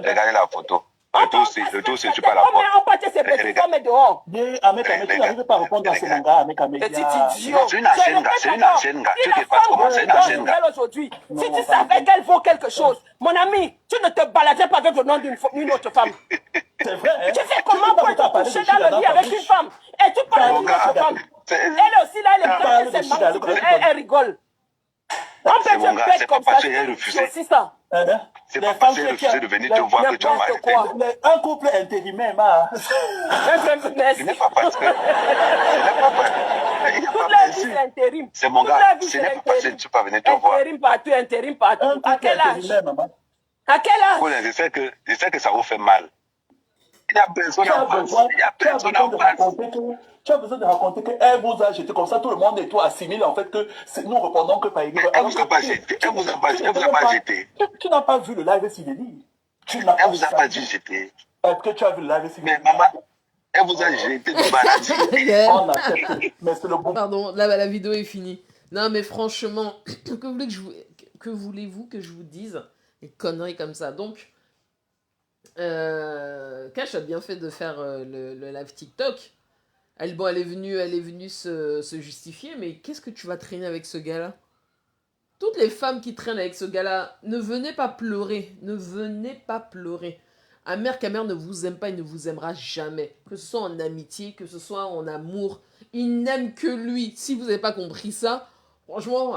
regardez la photo. Le tout, c'est tu pas la porte. On partait ces petits femmes dehors. Tu n'arrives pas à répondre à ce manga, Petit idiot. C'est une ancienne gars, c'est une ancienne gars. Tu dépasses comment? C'est une ancienne gars. Aujourd'hui, si tu savais qu'elle vaut quelque chose, mon ami, tu ne te baladais pas avec le nom d'une autre femme. C'est vrai, hein? Tu sais comment pour être couché dans le lit avec une femme et tu parles d'une autre femme. Elle aussi, là, elle est blanche, elle rigole. On peut C'est mon te gars, bête c'est comme pas ça. parce qu'elle a refusé. C'est aussi ça. Hein? C'est Les pas femmes parce qu'elle qui refusait de venir te voir que tu as n'importe arrêté. quoi. un couple intérimaire, ma. Ce Merci. n'est pas parce que... Ce n'est pas parce que... Il n'y a Toute pas la bien vie, sûr. c'est intérim. C'est mon Toute gars. la vie, Ce c'est n'est pas parce que intérim. tu peux venir te voir. Intérim partout, intérim partout. Un À couple quel âge? intérimaire, maman. À quel âge? Colin, je sais que ça vous fait mal. Il n'y a personne Tu as en face. besoin, Il n'y a tu as personne besoin en de face. raconter que, tu as besoin de raconter que elle vous a jeté comme ça, tout le monde et tout assimile en fait que nous répondons que par Mais elle vous a pas jeté. Elle vous a pas jeté. Tu n'as pas vu le live Silénie. Tu n'as Elle pas vous a pas dit jeter. Est-ce que tu as vu le live Mais Silénie? maman, elle vous a jeté de maladie. Yeah. On accepte. Mais c'est le bon. Pardon, là, la vidéo est finie. Non, mais franchement, que voulez-vous que je vous dise? Des conneries comme ça. Donc, Cash a bien fait de faire le live TikTok. Elle est venue se justifier, mais qu'est-ce que tu vas traîner avec ce gars-là? Toutes les femmes qui traînent avec ce gars-là, ne venez pas pleurer. Ne venez pas pleurer. Amère Kamer ne vous aime pas, il ne vous aimera jamais. Que ce soit en amitié, que ce soit en amour. Il n'aime que lui. Si vous n'avez pas compris ça, franchement,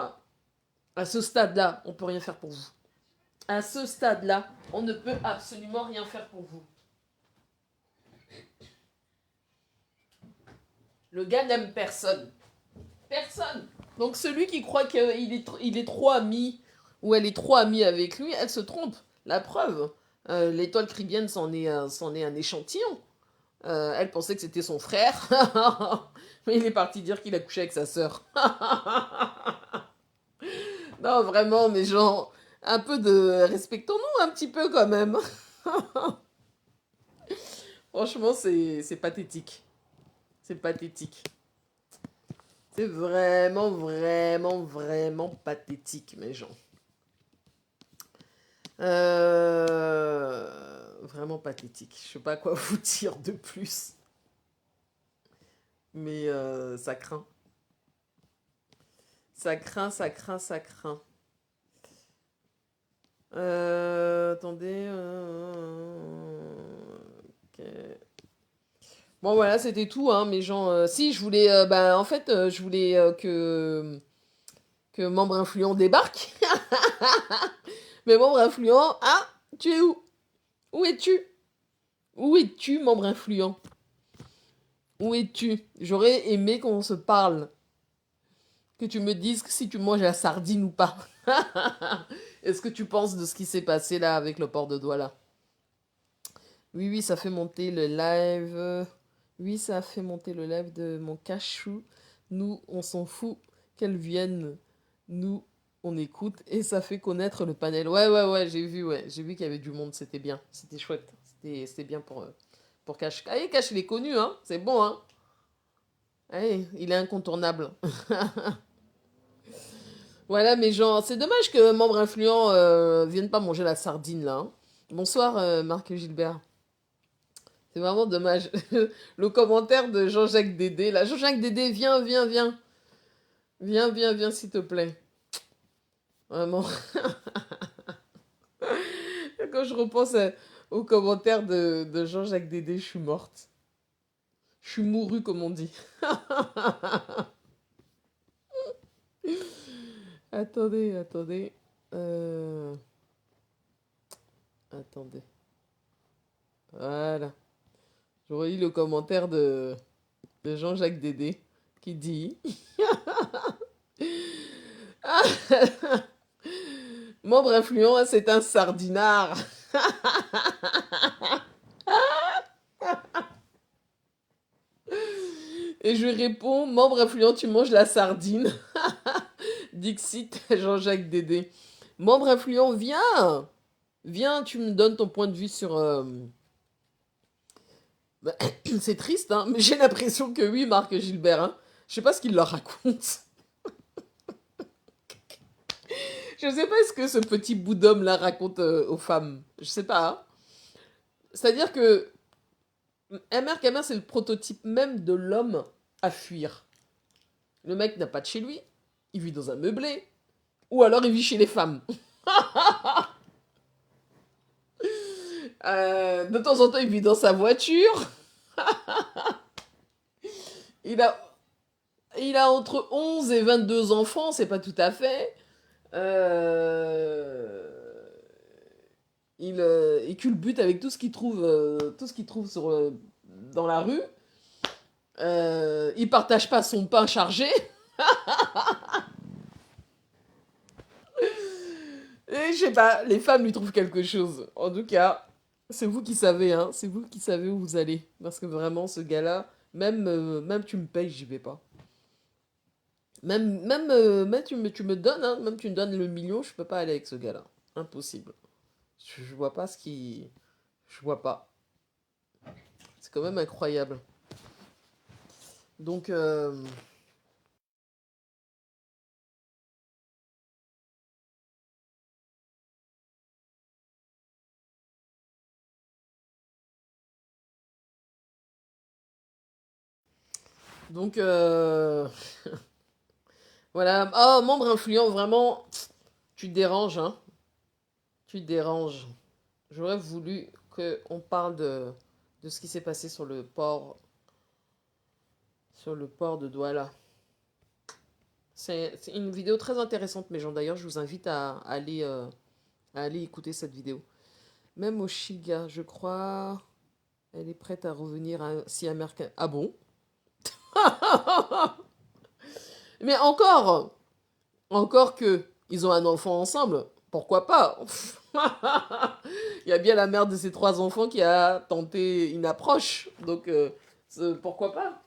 à ce stade-là, on ne peut rien faire pour vous. À ce stade-là, on ne peut absolument rien faire pour vous. Le gars n'aime personne. Personne. Donc celui qui croit qu'il est trop ami, ou elle est trop amie avec lui, elle se trompe. La preuve, l'étoile caribéenne c'en est un échantillon. Elle pensait que c'était son frère, mais il est parti dire qu'il a couché avec sa sœur. Non, vraiment, mais genre, un peu de... Respectons-nous un petit peu quand même. Franchement, c'est pathétique. C'est pathétique. C'est vraiment, vraiment, vraiment pathétique, mes gens. Vraiment pathétique. Je sais pas quoi vous dire de plus. Mais ça craint. Ça craint, ça craint, ça craint. Attendez. Ok. Bon voilà, c'était tout, hein, mes gens. Si, je voulais, en fait, je voulais que Membre Influent débarque. Mais Membre Influent, ah, tu es où? Où es-tu? Où es-tu, Membre Influent? Où es-tu? J'aurais aimé qu'on se parle. Que tu me dises si tu manges la sardine ou pas. Est-ce que tu penses de ce qui s'est passé là avec le port de Douala? Oui, ça fait monter le live. Oui, ça a fait monter le live de mon cachou. Nous, on s'en fout qu'elles viennent. Nous, on écoute et ça fait connaître le panel. Ouais, j'ai vu qu'il y avait du monde, c'était bien. C'était chouette. C'était bien pour Cash. Allez, Cash, il est connu, hein. C'est bon, hein. Allez, il est incontournable. Voilà, mes gens. C'est dommage que Membre Influent vienne pas manger la sardine, là. Hein. Bonsoir, Marc Gilbert. C'est vraiment dommage. Le commentaire de Jean-Jacques Dédé. Là, Jean-Jacques Dédé, viens. Viens, s'il te plaît. Vraiment. Quand je repense aux commentaires de Jean-Jacques Dédé, je suis morte. Je suis mourue, comme on dit. Attendez. Attendez. Voilà. Je relis le commentaire de Jean-Jacques Dédé qui dit Membre Influent, c'est un sardinard. Et je réponds Membre Influent, tu manges la sardine. Dixit Jean-Jacques Dédé. Membre Influent, viens, tu me donnes ton point de vue sur... c'est triste, hein, mais j'ai l'impression que oui, Marc Gilbert. Hein. Je sais pas ce qu'il leur raconte. Je sais pas ce que ce petit bout d'homme là raconte aux femmes. Je sais pas. Hein. C'est-à-dire que Amère Kamer, c'est le prototype même de l'homme à fuir. Le mec n'a pas de chez lui. Il vit dans un meublé. Ou alors il vit chez les femmes. De temps en temps, il vit dans sa voiture. Il a entre 11 et 22 enfants, c'est pas tout à fait. il culbute avec tout ce qu'il trouve, dans la rue. Il partage pas son pain chargé. Et je sais pas, les femmes lui trouvent quelque chose. En tout cas, c'est vous qui savez, hein. C'est vous qui savez où vous allez. Parce que vraiment, ce gars-là, même tu me payes, j'y vais pas. Même tu me donnes, hein, même tu me donnes le million, je peux pas aller avec ce gars-là. Impossible. Je vois pas ce qui... Je vois pas. C'est quand même incroyable. Donc, donc voilà. Oh, membre influent, vraiment, tu te déranges, hein. Tu te déranges. J'aurais voulu qu'on parle de ce qui s'est passé sur le port de Douala. C'est une vidéo très intéressante, mes gens. D'ailleurs, je vous invite à aller écouter cette vidéo. Même Oshiga, je crois, elle est prête à revenir si américain. Ah bon? Mais encore que ils ont un enfant ensemble, pourquoi pas? Il y a bien la mère de ces 3 enfants qui a tenté une approche, donc pourquoi pas?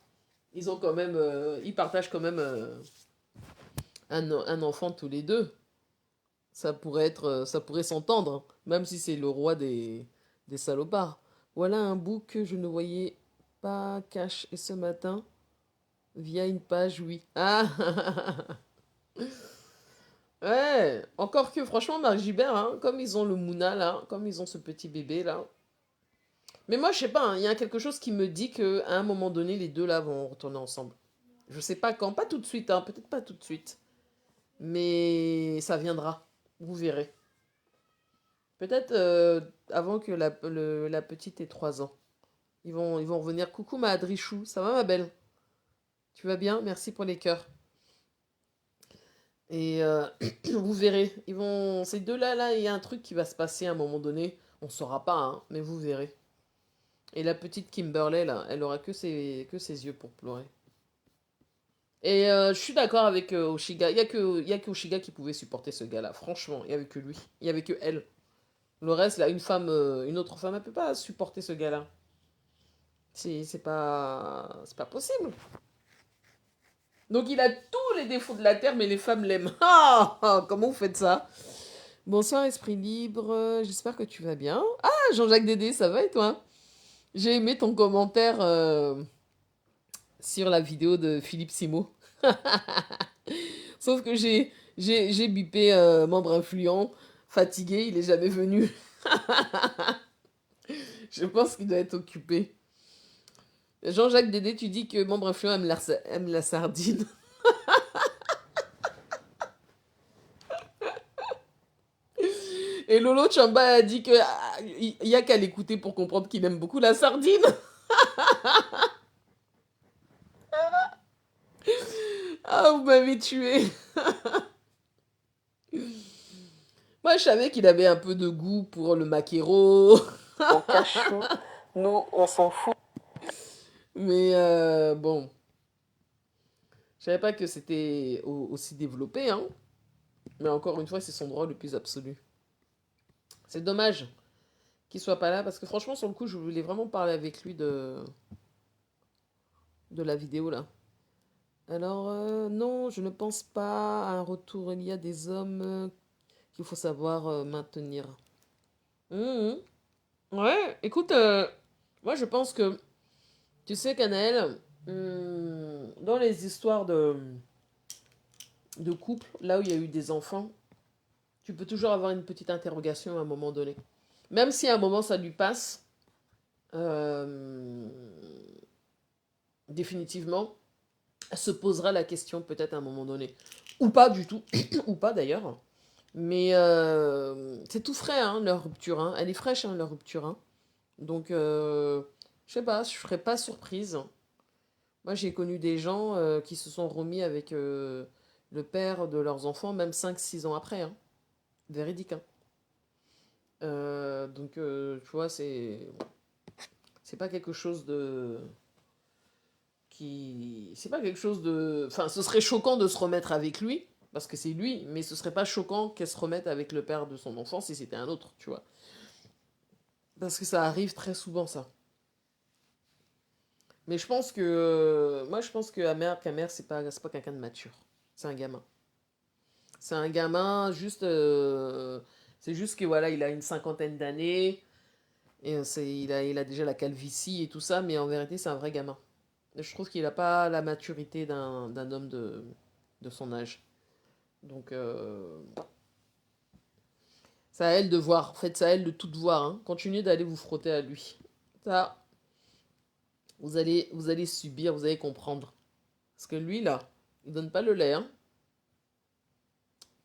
Ils ont quand même, ils partagent quand même un enfant tous les deux. Ça pourrait s'entendre, même si c'est le roi des salopards. Voilà un bout que je ne voyais pas cache et ce matin via une page, oui. Ah. Ouais, encore que franchement, Marc Gibert, hein, comme ils ont le Mouna là, comme ils ont ce petit bébé là. Mais moi, je sais pas, hein, il y a quelque chose qui me dit que à un moment donné, les deux là vont retourner ensemble. Je sais pas quand, pas tout de suite, hein, peut-être pas tout de suite. Mais ça viendra, vous verrez. Peut-être avant que la petite ait 3 ans. Ils vont revenir. Coucou ma Adrichou, ça va ma belle? Tu vas bien? Merci pour les cœurs. Et vous verrez, ces deux-là, là, il y a un truc qui va se passer à un moment donné. On ne saura pas, hein, mais vous verrez. Et la petite Kimberley, là, elle aura que ses yeux pour pleurer. Et je suis d'accord avec Oshiga. Il y a que Oshiga qui pouvait supporter ce gars-là. Franchement, il n'y avait que lui. Il n'y avait que elle. Le reste, là, une autre femme, elle ne peut pas supporter ce gars-là. C'est pas possible. Donc il a tous les défauts de la terre, mais les femmes l'aiment. Ah, comment vous faites ça? Bonsoir Esprit Libre, j'espère que tu vas bien. Ah, Jean-Jacques Dédé, ça va et toi? J'ai aimé ton commentaire sur la vidéo de Philippe Simo. Sauf que j'ai bipé membre influent, fatigué, il est jamais venu. Je pense qu'il doit être occupé. Jean-Jacques Dédé, tu dis que membre influent aime la sardine. Et Lolo Chamba a dit que il y a qu'à l'écouter pour comprendre qu'il aime beaucoup la sardine. Ah, vous m'avez tué. Moi, je savais qu'il avait un peu de goût pour le maquereau. On cachou, nous, on s'en fout. Mais bon, je savais pas que c'était aussi développé, hein. Mais encore une fois, c'est son droit le plus absolu. C'est dommage qu'il soit pas là parce que franchement, sur le coup, je voulais vraiment parler avec lui de la vidéo là. Alors, non, je ne pense pas à un retour. Il y a des hommes qu'il faut savoir maintenir. Mhm. Ouais, écoute, moi je pense que, tu sais, Canaël, dans les histoires de couple, là où il y a eu des enfants, tu peux toujours avoir une petite interrogation à un moment donné. Même si à un moment ça lui passe, définitivement, se posera la question peut-être à un moment donné. Ou pas du tout, ou pas d'ailleurs. Mais c'est tout frais, hein, leur rupture. Hein. Elle est fraîche, hein, leur rupture. Hein. Donc, je sais pas, je serais pas surprise. Moi, j'ai connu des gens qui se sont remis avec le père de leurs enfants, même 5-6 ans après. Hein. Véridique. Hein. Donc, tu vois, c'est pas quelque chose de c'est pas quelque chose de, enfin, ce serait choquant de se remettre avec lui parce que c'est lui, mais ce serait pas choquant qu'elle se remette avec le père de son enfant si c'était un autre, tu vois, parce que ça arrive très souvent ça. Mais je pense que moi je pense que Amer c'est pas quelqu'un de mature, c'est un gamin. C'est un gamin juste c'est juste que voilà, il a une cinquantaine d'années et il a déjà la calvitie et tout ça, mais en vérité c'est un vrai gamin. Je trouve qu'il n'a pas la maturité d'un homme de son âge. Donc, c'est à elle de voir. En fait, c'est à elle de tout voir. Hein. Continuez d'aller vous frotter à lui. Ça, vous allez subir, vous allez comprendre. Parce que lui, là, il donne pas le lait. Hein.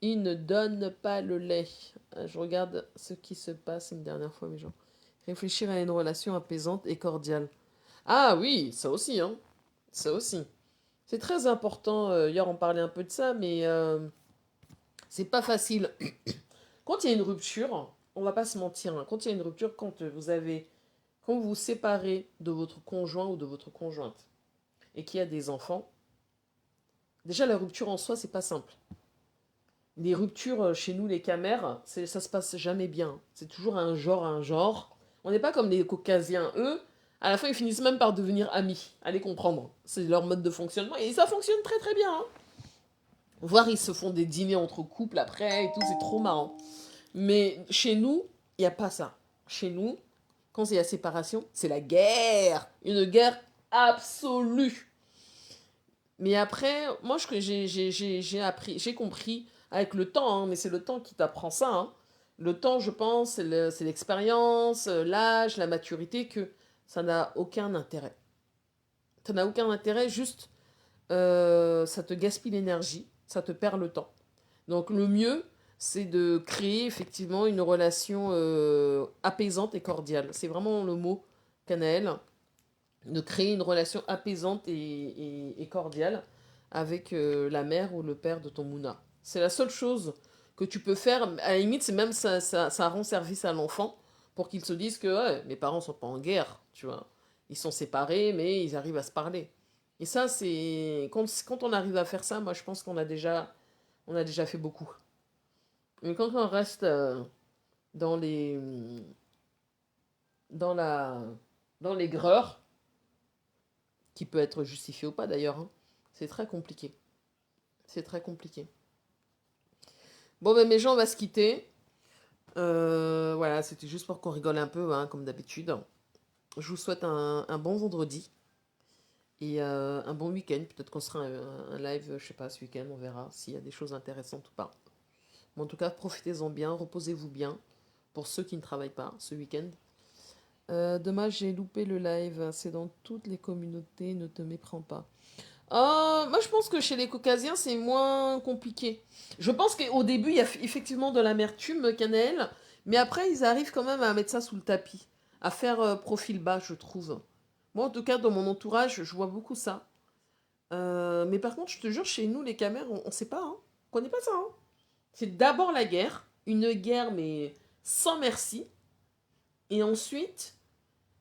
Il ne donne pas le lait. Je regarde ce qui se passe une dernière fois, mes gens. Réfléchir à une relation apaisante et cordiale. Ah oui, ça aussi, hein. Ça aussi. C'est très important. Hier, on parlait un peu de ça, mais c'est pas facile. Quand il y a une rupture, on va pas se mentir. Hein, quand il y a une rupture, quand vous vous séparez de votre conjoint ou de votre conjointe et qu'il y a des enfants, déjà la rupture en soi, c'est pas simple. Les ruptures chez nous, les camères, ça se passe jamais bien. C'est toujours un genre. On n'est pas comme les Caucasiens, eux. À la fin, ils finissent même par devenir amis. Allez comprendre. C'est leur mode de fonctionnement. Et ça fonctionne très très bien. Hein. Voire ils se font des dîners entre couples après et tout. C'est trop marrant. Mais chez nous, il n'y a pas ça. Chez nous, quand c'est la séparation, c'est la guerre. Une guerre absolue. Mais après, moi, j'ai compris avec le temps, hein, mais c'est le temps qui t'apprend ça. Hein. Le temps, je pense, c'est l'expérience, l'âge, la maturité, que ça n'a aucun intérêt. Ça n'a aucun intérêt, juste ça te gaspille l'énergie, ça te perd le temps. Donc le mieux, c'est de créer effectivement une relation apaisante et cordiale. C'est vraiment le mot, Canaël, de créer une relation apaisante et cordiale avec la mère ou le père de ton Mouna. C'est la seule chose que tu peux faire. À la limite, c'est même ça rend service à l'enfant pour qu'il se dise que ouais, mes parents sont pas en guerre, tu vois. Ils sont séparés, mais ils arrivent à se parler. Et ça, c'est quand on arrive à faire ça, moi, je pense qu'on a déjà fait beaucoup. Mais quand on reste dans les dans la dans l'aigreur, qui peut être justifiée ou pas d'ailleurs, hein, c'est très compliqué. C'est très compliqué. Bon, ben mes gens, on va se quitter. Voilà, c'était juste pour qu'on rigole un peu, hein, comme d'habitude. Je vous souhaite un bon vendredi et un bon week-end. Peut-être qu'on sera un live, je sais pas, ce week-end, on verra s'il y a des choses intéressantes ou pas. Mais en tout cas, profitez-en bien, reposez-vous bien pour ceux qui ne travaillent pas ce week-end. Dommage, j'ai loupé le live. C'est dans toutes les communautés, ne te méprends pas. Moi, je pense que chez les Caucasiens, c'est moins compliqué. Je pense qu'au début, il y a effectivement de l'amertume, cannelle, mais après, ils arrivent quand même à mettre ça sous le tapis, à faire profil bas, je trouve. Moi, en tout cas, dans mon entourage, je vois beaucoup ça. Mais par contre, je te jure, chez nous, les Camers, on sait pas, hein. On connaît pas ça, hein. C'est d'abord la guerre, une guerre, mais sans merci. Et ensuite,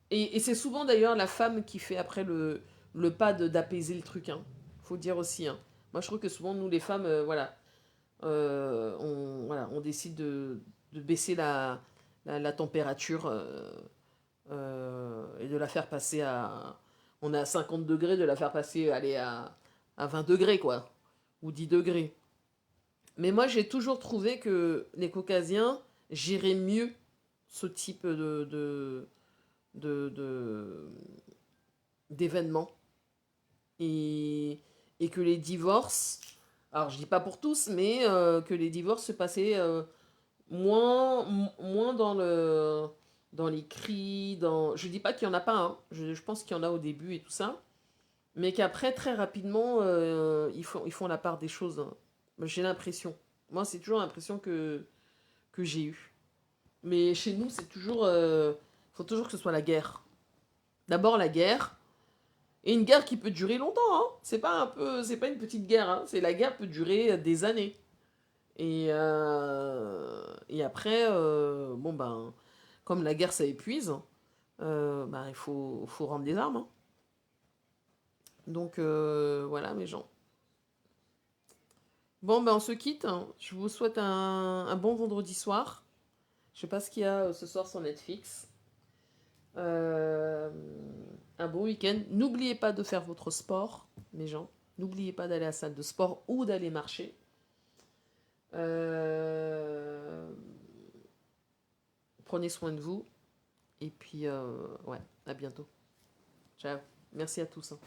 et c'est souvent d'ailleurs la femme qui fait après le pas d'apaiser le truc. Hein. Faut dire aussi. Hein. Moi, je trouve que souvent, nous, les femmes, voilà, on décide de baisser la température et de la faire passer à... On est à 50 degrés, de la faire passer aller à 20 degrés, quoi. Ou 10 degrés. Mais moi, j'ai toujours trouvé que les Caucasiens géraient mieux ce type d'événements. Et que les divorces, alors je dis pas pour tous, mais que les divorces se passaient moins dans les cris, je dis pas qu'il y en a pas, hein, je pense qu'il y en a au début et tout ça, mais qu'après très rapidement ils font la part des choses. Hein. J'ai l'impression. Moi, c'est toujours l'impression que j'ai eue. Mais chez nous, c'est toujours faut toujours que ce soit la guerre. D'abord la guerre. Et une guerre qui peut durer longtemps, hein. C'est pas une petite guerre, hein. La guerre peut durer des années. Et après, bon ben, comme la guerre ça épuise, ben, il faut rendre des armes. Hein. Donc voilà mes gens. Bon ben on se quitte. Hein. Je vous souhaite un bon vendredi soir. Je sais pas ce qu'il y a ce soir sur Netflix. Un bon week-end. N'oubliez pas de faire votre sport, mes gens. N'oubliez pas d'aller à la salle de sport ou d'aller marcher. Prenez soin de vous. Et puis, ouais, à bientôt. Ciao. Merci à tous. Hein.